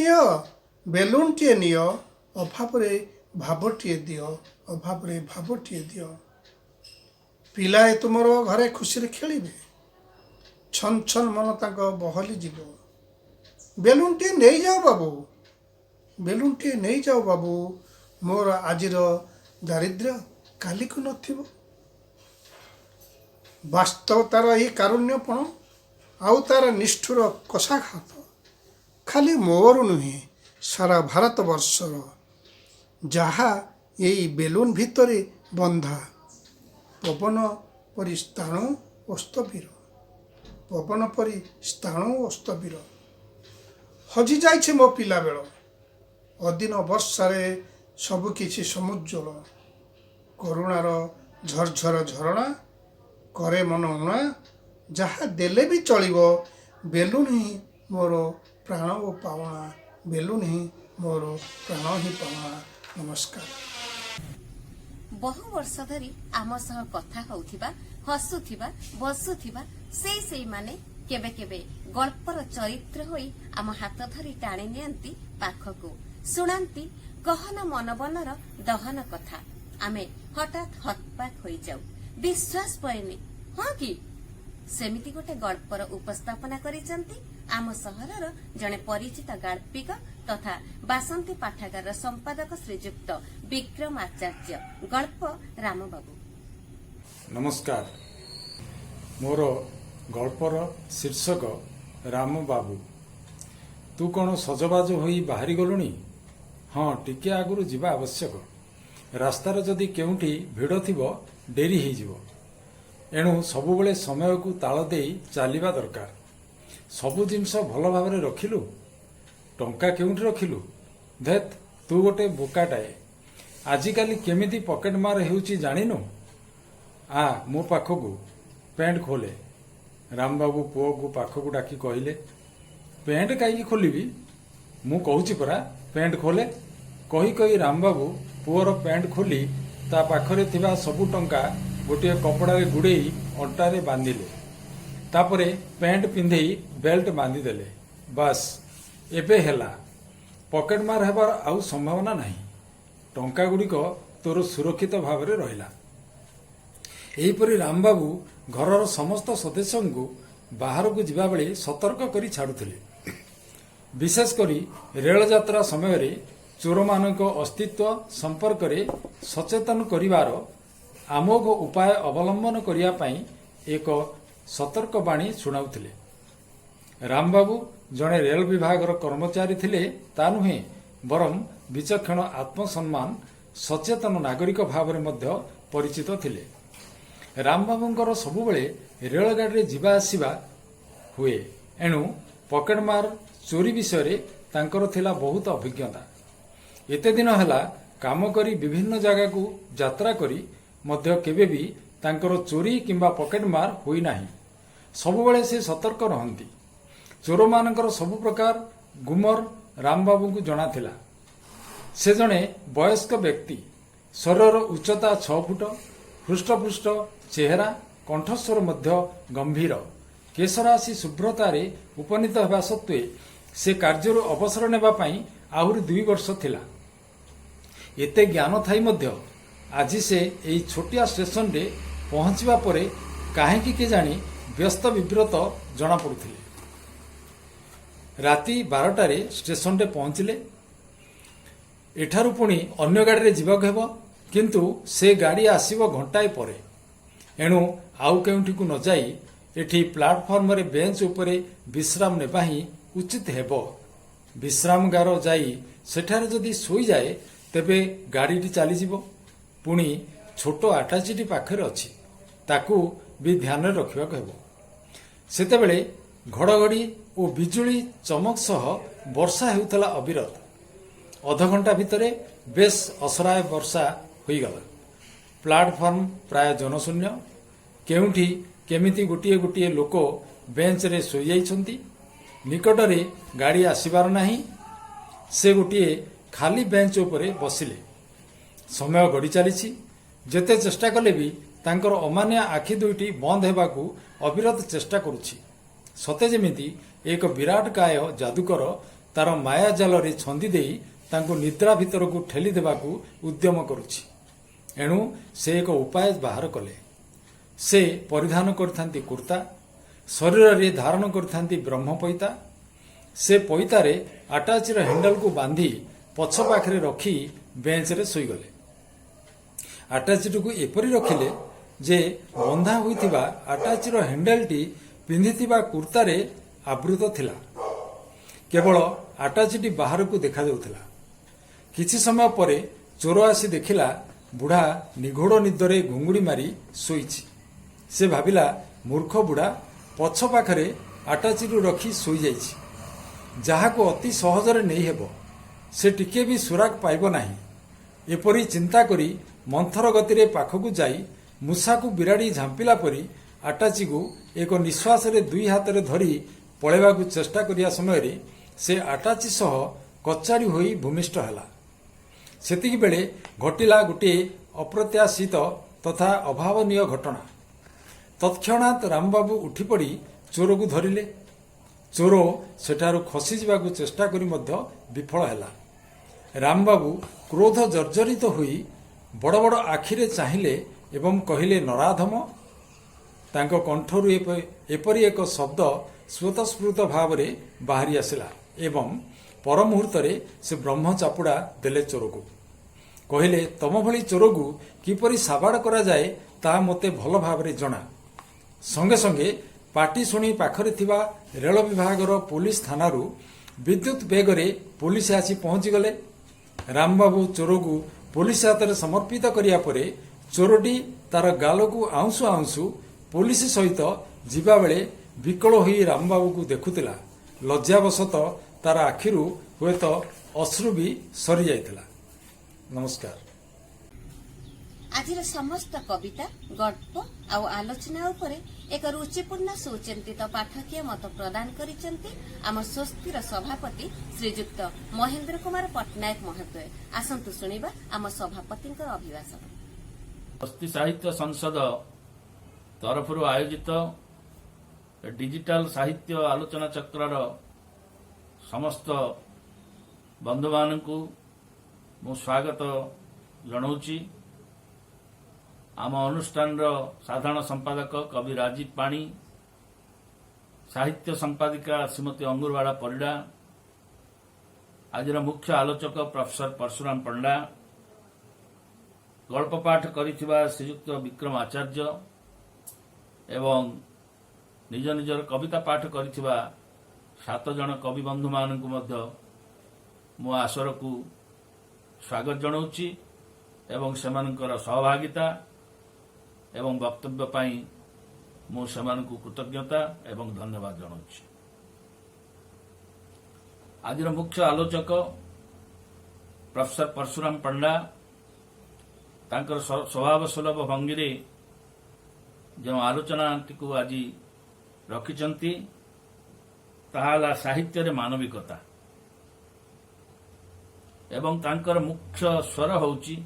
ନିଅ, ଅଭାବରେ ଭାବଟିଏ ଦିଅ। ପିଲାଏ ତୁମର ଘରେ ଖୁସିରେ ଖେଳିବେ, ଛନ ଛନ ମନ ତାଙ୍କ ବହଲି ଯିବ। ବେଲୁନଟିଏ ନେଇଯାଉ ବାବୁ, ମୋର ଆଜିର ଦାରିଦ୍ର୍ୟ କାଲିକୁ ନଥିବ। ବାସ୍ତବତାର ଏହି କାରୁଣ୍ୟପଣ ଆଉ ତାର ନିଷ୍ଠୁର କଷାଘାତ ଖାଲି ମୋର ନୁହେଁ, ସାରା ଭାରତବର୍ଷର, ଯାହା ଏଇ ବେଲୁନ ଭିତରେ ବନ୍ଧା। ପବନ ପରି ସ୍ଥାଣୁ ଓ ସ୍ଥବିର ହଜିଯାଇଛି ମୋ ପିଲାବେଳ। ଅଦିନ ବର୍ଷାରେ ସବୁକିଛି ସମୁଜ୍ଜ୍ୱଳ। କରୁଣାର ଝରଝର ଝରଣା କରେ ମନ ଉଣା ଯାହା ଦେଲେ ବି ଚଳିବ ବେଲୁନ ହିଁ ମୋର ପ୍ରାଣ ଓ ପାଉଣା ବେଲୁନ ହିଁ ମୋର ପ୍ରାଣ ହିଁ ପାଉଣା। ନମସ୍କାର। ବହୁ ବର୍ଷ ଧରି ଆମ ସହ କଥା ହେଉଥିବା ହସୁଥିବା ବସୁଥିବା ସେଇମାନେ କେବେ କେବେ ଗଳ୍ପର ଚରିତ୍ର ହୋଇ ଆମ ହାତ ଧରି ଟାଣି ନିଅନ୍ତି ପାଖକୁ, ଶୁଣାନ୍ତି ଗହନ ମନବନର ଦହନ କଥା। ଆମେ ହଠାତ୍ ହତବାକ୍ ହୋଇଯାଉ, ବିଶ୍ୱାସ ପଏନି। ହଁ କି? ସେମିତି ଗୋଟେ ଗଳ୍ପର ଉପସ୍ଥାପନା କରିଛନ୍ତି ଆମ ସହରର ଜଣେ ପରିଚିତ ଗାଳ୍ପିକ ତଥା ବାସନ୍ତୀ ପାଠାଗାରର ସମ୍ପାଦକ ଶ୍ରୀଯୁକ୍ତ ବିକ୍ରମ ଆଚାର୍ଯ୍ୟ। ଗଳ୍ପ ରାମବାବୁ। ନମସ୍କାର। ମୋର ଗଳ୍ପର ଶୀର୍ଷକ ରାମବାବୁ। ତୁ କ'ଣ ସଜବାଜ ହୋଇ ବାହାରି ଗଲୁଣି? ହଁ, ଟିକେ ଆଗରୁ ଯିବା ଆବଶ୍ୟକ। ରାସ୍ତାରେ ଯଦି କେଉଁଠି ଭିଡ଼ ଥିବ ଡେରି ହେଇଯିବ। ଏଣୁ ସବୁବେଳେ ସମୟକୁ ତାଳ ଦେଇ ଚାଲିବା ଦରକାର। ସବୁ ଜିନିଷ ଭଲ ଭାବରେ ରଖିଲୁ? ଟଙ୍କା କେଉଁଠି ରଖିଲୁ? ଧେତ୍, ତୁ ଗୋଟେ ବୋକାଟାଏ। ଆଜିକାଲି କେମିତି ପକେଟ ମାର ହେଉଛି ଜାଣିନୁ? ଆ ମୋ ପାଖକୁ, ପ୍ୟାଣ୍ଟ ଖୋଲେ। ରାମବାବୁ ପୁଅକୁ ପାଖକୁ ଡାକି କହିଲେ। ପ୍ୟାଣ୍ଟ କାହିଁକି ଖୋଲିବି? ମୁଁ କହୁଛି ପରା, ପ୍ୟାଣ୍ଟ ଖୋଲେ। କହି କହି ରାମବାବୁ ପୁଅର ପ୍ୟାଣ୍ଟ ଖୋଲି ତା ପାଖରେ ଥିବା ସବୁ ଟଙ୍କା ଗୋଟିଏ କପଡ଼ାରେ ଗୁଡ଼େଇ ଅଣ୍ଟାରେ ବାନ୍ଧିଲେ। ତାପରେ ପ୍ୟାଣ୍ଟ ପିନ୍ଧେଇ ବେଲ୍ଟ ବାନ୍ଧିଦେଲେ। ବାସ୍, ଏବେ ହେଲା। ପକେଟ ମାର ହେବାର ଆଉ ସମ୍ଭାବନା ନାହିଁ। ଟଙ୍କାଗୁଡ଼ିକ ତୋର ସୁରକ୍ଷିତ ଭାବରେ ରହିଲା। ଏହିପରି ରାମବାବୁ ଘରର ସମସ୍ତ ସଦସ୍ୟଙ୍କୁ ବାହାରକୁ ଯିବାବେଳେ ସତର୍କ କରି ଛାଡ଼ୁଥିଲେ। ବିଶେଷ କରି ରେଳଯାତ୍ରା ସମୟରେ ଚୋରମାନଙ୍କ ଅସ୍ତିତ୍ୱ ସମ୍ପର୍କରେ ସଚେତନ କରିବାର ଆମୋଘ ଉପାୟ ଅବଲମ୍ବନ କରିବା ପାଇଁ ଏକ ସତର୍କବାଣୀ ଶୁଣାଉଥିଲେ। ରାମବାବୁ ଜଣେ ରେଳ ବିଭାଗର କର୍ମଚାରୀ ଥିଲେ ତା ନୁହେଁ, ବରଂ ବିଚକ୍ଷଣ ଆତ୍ମସମ୍ମାନ ସଚେତନ ନାଗରିକ ଭାବରେ ମଧ୍ୟ ପରିଚିତ ଥିଲେ। ରାମବାବୁଙ୍କର ସବୁବେଳେ ରେଳଗାଡ଼ିରେ ଯିବା ଆସିବା ହୁଏ। ଏଣୁ ପକେଟମାର ଚୋରି ବିଷୟରେ ତାଙ୍କର ଥିଲା ବହୁତ ଅଭିଜ୍ଞତା। ଏତେ ଦିନ ହେଲା କାମ କରି ବିଭିନ୍ନ ଜାଗାକୁ ଯାତ୍ରା କରି ମଧ୍ୟ କେବେ ବି ତାଙ୍କର ଚୋରି କିମ୍ବା ପକେଟମାର ହୋଇନାହିଁ। ସବୁବେଳେ ସେ ସତର୍କ ରହନ୍ତି। ଚୋରମାନଙ୍କର ସବୁ ପ୍ରକାର ଗୁମର ରାମବାବୁଙ୍କୁ ଜଣାଥିଲା। ସେ ଜଣେ ବୟସ୍କ ବ୍ୟକ୍ତି। ଶରୀରର ଉଚ୍ଚତା 6 ଫୁଟ, ହୃଷ୍ଟପୃଷ୍ଟ ଚେହେରା, କଣ୍ଠସ୍ୱର ମଧ୍ୟ ଗମ୍ଭୀର। କେଶରାଶି ଶୁଭ୍ରତାରେ ଉପନୀତ ହେବା ସତ୍ତ୍ୱେ ସେ କାର୍ଯ୍ୟରୁ ଅବସର ନେବା ପାଇଁ ଆହୁରି 2 ବର୍ଷ ଥିଲା। ଏତେ ଜ୍ଞାନ ଥାଇ ମଧ୍ୟ ଆଜି ସେ ଏହି ଛୋଟିଆ ଷ୍ଟେସନରେ ପହଞ୍ଚିବା ପରେ କାହିଁକି କେଜାଣି ବ୍ୟସ୍ତ ବିବ୍ରତ ଜଣାପଡ଼ୁଥିଲେ। ରାତି 12ଟାରେ ଷ୍ଟେସନରେ ପହଞ୍ଚିଲେ। ଏଠାରୁ ପୁଣି ଅନ୍ୟ ଗାଡ଼ିରେ ଯିବାକୁ ହେବ, କିନ୍ତୁ ସେ ଗାଡ଼ି ଆସିବ ଘଣ୍ଟାଏ ପରେ। ଏଣୁ ଆଉ କେଉଁଠିକୁ ନ ଯାଇ ଏଠି ପ୍ଲାଟଫର୍ମରେ ବେଞ୍ଚ ଉପରେ ବିଶ୍ରାମ ନେବା ହିଁ ଉଚିତ ହେବ। ବିଶ୍ରାମଗାର ଯାଇ ସେଠାରେ ଯଦି ଶୋଇଯାଏ ତେବେ ଗାଡ଼ିଟି ଚାଲିଯିବ। ପୁଣି ଛୋଟ ଆଟାଚିଟି ପାଖରେ ଅଛି, ତାକୁ ବି ଧ୍ୟାନରେ ରଖିବାକୁ ହେବ। ସେତେବେଳେ ଘଡ଼ଘଡ଼ି ଓ ବିଜୁଳି ଚମକ ସହ ବର୍ଷା ହେଉଥିଲା ଅବିରତ। ଅଧଘଣ୍ଟା ଭିତରେ ବେଶ୍ ଅସରାଏ ବର୍ଷା ହୋଇଗଲା। ପ୍ଲାଟଫର୍ମ ପ୍ରାୟ ଜନଶୂନ୍ୟ। କେଉଁଠି କେମିତି ଗୋଟିଏ ଗୋଟିଏ ଲୋକ ବେଞ୍ଚରେ ଶୋଇଯାଇଛନ୍ତି। ନିକଟରେ ଗାଡ଼ି ଆସିବାର ନାହିଁ। ସେ ଗୋଟିଏ ଖାଲି ବେଞ୍ଚ ଉପରେ ବସିଲେ। ସମୟ ଗଡ଼ି ଚାଲିଛି। ଯେତେ ଚେଷ୍ଟା କଲେ ବି ତାଙ୍କର ଅମାନିଆ ଆଖି ଦୁଇଟି ବନ୍ଦ ହେବାକୁ ଅବିରତ ଚେଷ୍ଟା କରୁଛି। ସତେ ଯେମିତି ଏକ ବିରାଟ କାୟ ଯାଦୁକର ତାର ମାୟା ଜାଲରେ ଛନ୍ଦି ଦେଇ ତାଙ୍କୁ ନିଦ୍ରା ଭିତରକୁ ଠେଲି ଦେବାକୁ ଉଦ୍ୟମ କରୁଛି। ଏଣୁ ସେ ଏକ ଉପାୟ ବାହାର କଲେ। ସେ ପରିଧାନ କରିଥାନ୍ତି କୁର୍ତ୍ତା, ଶରୀରରେ ଧାରଣ କରିଥାନ୍ତି ବ୍ରହ୍ମ ପଇତା। ସେ ପଇତାରେ ଆଟାଚିର ହ୍ୟାଣ୍ଡେଲକୁ ବାନ୍ଧି ପଛ ପାଖରେ ରଖି ବେଞ୍ଚରେ ଶୋଇଗଲେ। ଆଟାଚିଟିକୁ ଏପରି ରଖିଲେ ଯେ ବନ୍ଧା ହୋଇଥିବା ଆଟାଚିର ହ୍ୟାଣ୍ଡେଲଟି ପିନ୍ଧିଥିବା କୁର୍ତ୍ତାରେ ଆବୃତ ଥିଲା। କେବଳ ଆଟାଚିଟି ବାହାରକୁ ଦେଖାଯାଉଥିଲା। କିଛି ସମୟ ପରେ ଚୋର ଆସି ଦେଖିଲା ବୁଢ଼ା ନିଘୋଡ଼ ନିଦରେ ଘୁଙ୍ଗୁଡ଼ି ମାରି ଶୋଇଛି। ସେ ଭାବିଲା ମୂର୍ଖ ବୁଢ଼ା ପଛ ପାଖରେ ଆଟାଚିରୁ ରଖି ଶୋଇଯାଇଛି, ଯାହାକୁ ଅତି ସହଜରେ ନେଇହେବ। ସେ ଟିକିଏ ବି ସୁରାଗ ପାଇବ ନାହିଁ। ଏପରି ଚିନ୍ତା କରି ମନ୍ଥର ଗତିରେ ପାଖକୁ ଯାଇ ମୂଷାକୁ ବିରାଡ଼ି ଝାମ୍ପିଲା ପରି ଆଟାଚିକୁ ଏକ ନିଶ୍ୱାସରେ ଦୁଇ ହାତରେ ଧରି ପଳେଇବାକୁ ଚେଷ୍ଟା କରିବା ସମୟରେ ସେ ଆଟାଚି ସହ କଚାଡ଼ି ହୋଇ ଭୂମିଷ୍ଠ ହେଲା। ସେତିକିବେଳେ ଘଟିଲା ଗୋଟିଏ ଅପ୍ରତ୍ୟାଶିତ ତଥା ଅଭାବନୀୟ ଘଟଣା। ତତ୍କ୍ଷଣାତ୍ ରାମବାବୁ ଉଠିପଡ଼ି ଚୋରକୁ ଧରିଲେ। ଚୋର ସେଠାରୁ ଖସିଯିବାକୁ ଚେଷ୍ଟା କରି ମଧ୍ୟ ବିଫଳ ହେଲା। ରାମବାବୁ କ୍ରୋଧ ଜର୍ଜରିତ ହୋଇ ବଡ଼ ବଡ଼ ଆଖିରେ ଚାହିଁଲେ ଏବଂ କହିଲେ, ନରାଧମ। ତାଙ୍କ କଣ୍ଠରୁ ଏପରି ଏକ ଶବ୍ଦ ସ୍ୱତଃସ୍ଫୁର୍ତ୍ତ ଭାବରେ ବାହାରି ଆସିଲା ଏବଂ ପର ମୁହୂର୍ତ୍ତରେ ସେ ବ୍ରହ୍ମ ଚାପୁଡ଼ା ଦେଲେ ଚୋରକୁ। କହିଲେ, ତମ ଭଳି ଚୋରକୁ କିପରି ସାବାଡ଼ କରାଯାଏ ତାହା ମୋତେ ଭଲ ଭାବରେ ଜଣା। ସଙ୍ଗେ ସଙ୍ଗେ ପାଟି ଶୁଣି ପାଖରେ ଥିବା ରେଳ ବିଭାଗର ପୋଲିସ ଥାନାରୁ ବିଦ୍ୟୁତ୍ ବେଗରେ ପୋଲିସ ଆସି ପହଞ୍ଚିଗଲେ। ରାମବାବୁ ଚୋରକୁ ପୋଲିସ ହାତରେ ସମର୍ପିତ କରିବା ପରେ ଚୋରଟି ତାର ଗାଲକୁ ଆଉଁସୁ ଆଉଁସୁ ପୋଲିସ ସହିତ ଯିବାବେଳେ ବିକଳ ହୋଇ ରାମବାବୁକୁ ଦେଖୁଥିଲା। ଲଜ୍ଜାବଶତଃ ତାର ଆଖିରୁ ହୁଏତ ଅଶ୍ରୁ ବି ସରିଯାଇଥିଲା। ନମସ୍କାର। ଆଜିର ସମସ୍ତ କବିତା, ଗଳ୍ପ ଆଉ ଆଲୋଚନା ଉପରେ ଏକ ରୁଚିପୂର୍ଣ୍ଣ ସୁଚିନ୍ତିତ ପାଠକୀୟ ମତ ପ୍ରଦାନ କରିଛନ୍ତି ଆମ ସ୍ୱସ୍ତିର ସଭାପତି ଶ୍ରୀଯୁକ୍ତ ମହେନ୍ଦ୍ର କୁମାର ପଟ୍ଟନାୟକ ମହୋଦୟ। ଆସନ୍ତୁ ଶୁଣିବା ଆମ ସଭାପତିଙ୍କର ଅଭିଭାଷଣ। ସ୍ୱସ୍ତି ସାହିତ୍ୟ ସଂସଦ ତରଫରୁ ଆୟୋଜିତ ଡିଜିଟାଲ ସାହିତ୍ୟ ଆଲୋଚନା ଚକ୍ରର ସମସ୍ତ ବନ୍ଧୁମାନଙ୍କୁ ମୁଁ ସ୍ୱାଗତ ଜଣାଉଛି। ଆମ ଅନୁଷ୍ଠାନର ସାଧାରଣ ସମ୍ପାଦକ କବି ରାଜୀବ ପାଣି, ସାହିତ୍ୟ ସମ୍ପାଦିକା ଶ୍ରୀମତୀ ଅଙ୍ଗୁରବାଳା ପରିଡ଼ା, ଆଜିର ମୁଖ୍ୟ ଆଲୋଚକ ପ୍ରଫେସର ପରଶୁରାମ ପଣ୍ଡା, ଗଳ୍ପ ପାଠ କରିଥିବା ଶ୍ରୀଯୁକ୍ତ ବିକ୍ରମ ଆଚାର୍ଯ୍ୟ ଏବଂ ନିଜ ନିଜର କବିତା ପାଠ କରିଥିବା 7 ଜଣ କବି ବନ୍ଧୁମାନଙ୍କୁ ମଧ୍ୟ ମୋ ଆସରକୁ ସ୍ୱାଗତ ଜଣାଉଛି ଏବଂ ସେମାନଙ୍କର ସହଭାଗିତା ଏବଂ ବକ୍ତବ୍ୟ ପାଇଁ ମୁଁ ସେମାନଙ୍କୁ କୃତଜ୍ଞତା ଏବଂ ଧନ୍ୟବାଦ ଜଣାଉଛି। ଆଜିର ମୁଖ୍ୟ ଆଲୋଚକ ପ୍ରଫେସର ପରଶୁରାମ ପଣ୍ଡା ତାଙ୍କର ସ୍ୱଭାବ ସୁଲଭ ଭଙ୍ଗୀରେ ଯେଉଁ ଆଲୋଚନାଟିକୁ ଆଜି ରଖିଛନ୍ତି ତାହା ହେଲା ସାହିତ୍ୟରେ ମାନବିକତା ଏବଂ ତାଙ୍କର ମୁଖ୍ୟ ସ୍ୱର ହେଉଛି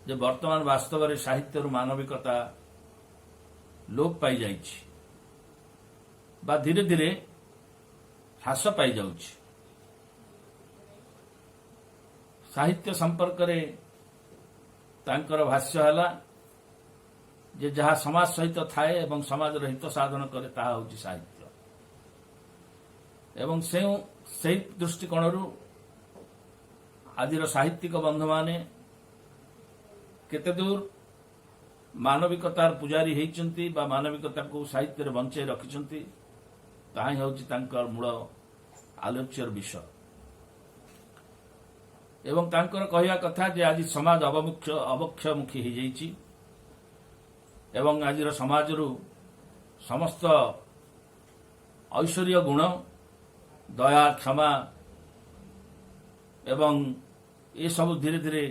ଯେ ବର୍ତ୍ତମାନ ବାସ୍ତବରେ ସାହିତ୍ୟରୁ ମାନବିକତା ଲୋପ ପାଇଯାଇଛି ବା ଧୀରେ ଧୀରେ ହ୍ରାସ ପାଇଯାଉଛି। ସାହିତ୍ୟ ସମ୍ପର୍କରେ ତାଙ୍କର ଭାଷ୍ୟ ହେଲା ଯେ ଯାହା ସମାଜ ସହିତ ଥାଏ ଏବଂ ସମାଜର ହିତ ସାଧନ କରେ ତାହା ହେଉଛି ସାହିତ୍ୟ। ଏବଂ ସେହି ଦୃଷ୍ଟିକୋଣରୁ ଆଜିର ସାହିତ୍ୟିକ ବନ୍ଧୁମାନେ କେତେଦୂର ମାନବିକତାର ପୂଜାରୀ ହୋଇଛନ୍ତି ବା ମାନବିକତାକୁ ସାହିତ୍ୟରେ ବଞ୍ଚାଇ ରଖିଛନ୍ତି ତାହା ହିଁ ହେଉଛି ତାଙ୍କର ମୂଳ ଆଲୋଚ୍ୟର ବିଷୟ। ଏବଂ ତାଙ୍କର କହିବା କଥା ଯେ ଆଜି ସମାଜ ଅବକ୍ଷୟମୁଖୀ ହୋଇଯାଇଛି ଏବଂ ଆଜିର ସମାଜରୁ ସମସ୍ତ ଐଶ୍ୱର୍ଯ୍ୟ ଗୁଣ, ଦୟା, କ୍ଷମା ଏବଂ ଏସବୁ ଧୀରେ ଧୀରେ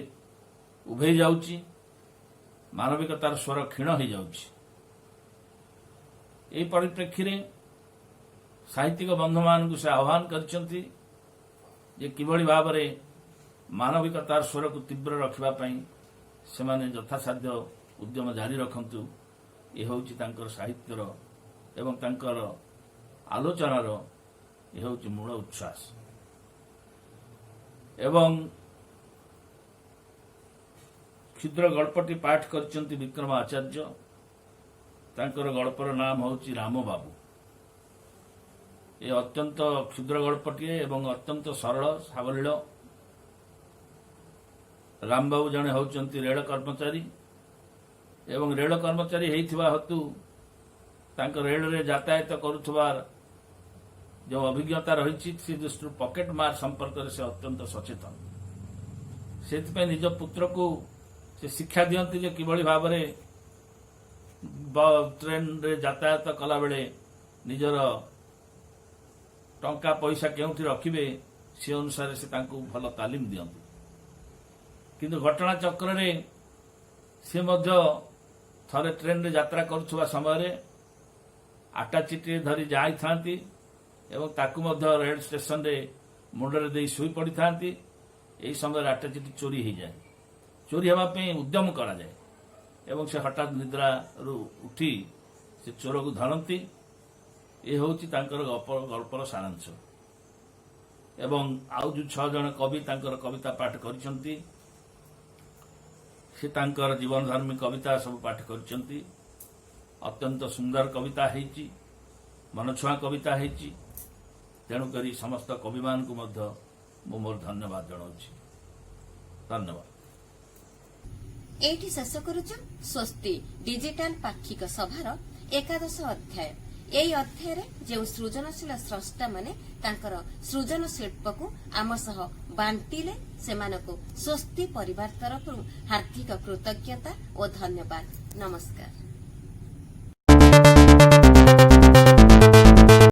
ଉଭେଇ ଯାଉଛି, ମାନବିକତାର ସ୍ୱର କ୍ଷୀଣ ହୋଇଯାଉଛି। ଏହି ପରିପ୍ରେକ୍ଷୀରେ ସାହିତ୍ୟିକ ବନ୍ଧୁମାନଙ୍କୁ ସେ ଆହ୍ୱାନ କରିଛନ୍ତି ଯେ କିଭଳି ଭାବରେ ମାନବିକତାର ସ୍ୱରକୁ ତୀବ୍ର ରଖିବା ପାଇଁ ସେମାନେ ଯଥାସାଧ୍ୟ ଉଦ୍ୟମ ଜାରି ରଖନ୍ତୁ। ଏ ହେଉଛି ତାଙ୍କର ସାହିତ୍ୟର ଏବଂ ତାଙ୍କର ଆଲୋଚନାର ଏ ହେଉଛି ମୂଳ ଉଚ୍ଛ୍ୱାସ। ଏବଂ କ୍ଷୁଦ୍ର ଗଳ୍ପଟି ପାଠ କରିଛନ୍ତି ବିକ୍ରମ ଆଚାର୍ଯ୍ୟ। ତାଙ୍କର ଗଳ୍ପର ନାମ ହେଉଛି ରାମବାବୁ। ଏ ଅତ୍ୟନ୍ତ କ୍ଷୁଦ୍ର ଗଳ୍ପଟିଏ ଏବଂ ଅତ୍ୟନ୍ତ ସରଳ ସାବଲୀଳ। ରାମବାବୁ ଜଣେ ହେଉଛନ୍ତି ରେଳ କର୍ମଚାରୀ ଏବଂ ରେଳ କର୍ମଚାରୀ ହୋଇଥିବା ହେତୁ ତାଙ୍କ ରେଳରେ ଯାତାୟାତ କରୁଥିବାର ଯେଉଁ ଅଭିଜ୍ଞତା ରହିଛି ସେ ଦୃଷ୍ଟିରୁ ପକେଟ୍ ମାର ସମ୍ପର୍କରେ ସେ ଅତ୍ୟନ୍ତ ସଚେତନ। ସେଥିପାଇଁ ନିଜ ପୁତ୍ରକୁ ସେ ଶିକ୍ଷା ଦିଅନ୍ତି ଯେ କିଭଳି ଭାବରେ ଟ୍ରେନରେ ଯାତାୟାତ କଲାବେଳେ ନିଜର ଟଙ୍କା ପଇସା କେଉଁଠି ରଖିବେ ସେ ଅନୁସାରେ ସେ ତାଙ୍କୁ ଭଲ ତାଲିମ ଦିଅନ୍ତି। କିନ୍ତୁ ଘଟଣା ଚକ୍ରରେ ସେ ମଧ୍ୟ ଥରେ ଟ୍ରେନରେ ଯାତ୍ରା କରୁଥିବା ସମୟରେ ଆଟାଚିଟିଏ ଧରି ଯାଇଥାନ୍ତି ଏବଂ ତାକୁ ମଧ୍ୟ ରେଳ ଷ୍ଟେସନରେ ମୁଣ୍ଡରେ ଦେଇ ଶୋଇ ପଡ଼ିଥାନ୍ତି। ଏହି ସମୟରେ ଆଟାଚିଟି ଚୋରି ହୋଇଯାଏ। ଚୋରି ହେବା ପାଇଁ ଉଦ୍ୟମ କରାଯାଏ ଏବଂ ସେ ହଠାତ୍ ନିଦ୍ରାରୁ ଉଠି ସେ ଚୋରକୁ ଧରନ୍ତି। ଏ ହେଉଛି ତାଙ୍କର ଗଳ୍ପର ସାରାଂଶ। ଏବଂ ଆଉ ଯେଉଁ 6 ଜଣ କବି ତାଙ୍କର କବିତା ପାଠ କରିଛନ୍ତି, ସେ ତାଙ୍କର ଜୀବନଧର୍ମୀ କବିତା ସବୁ ପାଠ କରିଛନ୍ତି। ଅତ୍ୟନ୍ତ ସୁନ୍ଦର କବିତା ହେଇଛି, ମନଛୁଆଁ କବିତା ହେଇଛି। ତେଣୁକରି ସମସ୍ତ କବିମାନଙ୍କୁ ମଧ୍ୟ ମୁଁ ମୋର ଧନ୍ୟବାଦ ଜଣାଉଛି। ଧନ୍ୟବାଦ। ଏଇଠି ଶେଷ କରୁଛୁ ସ୍ୱସ୍ତି ଡିଜିଟାଲ ପାକ୍ଷିକ ସଭାର 11 ଅଧ୍ୟାୟ। ଏହି ଅଧ୍ୟାୟରେ ଯେଉଁ ସୃଜନଶୀଳ ସ୍ରଷ୍ଟାମାନେ ତାଙ୍କର ସୃଜନ ଶିଳ୍ପକୁ ଆମ ସହ ବାଣ୍ଟିଲେ ସେମାନଙ୍କୁ ସ୍ୱସ୍ତି ପରିବାର ତରଫରୁ ହାର୍ଦ୍ଦିକ କୃତଜ୍ଞତା ଓ ଧନ୍ୟବାଦ। ନମସ୍କାର।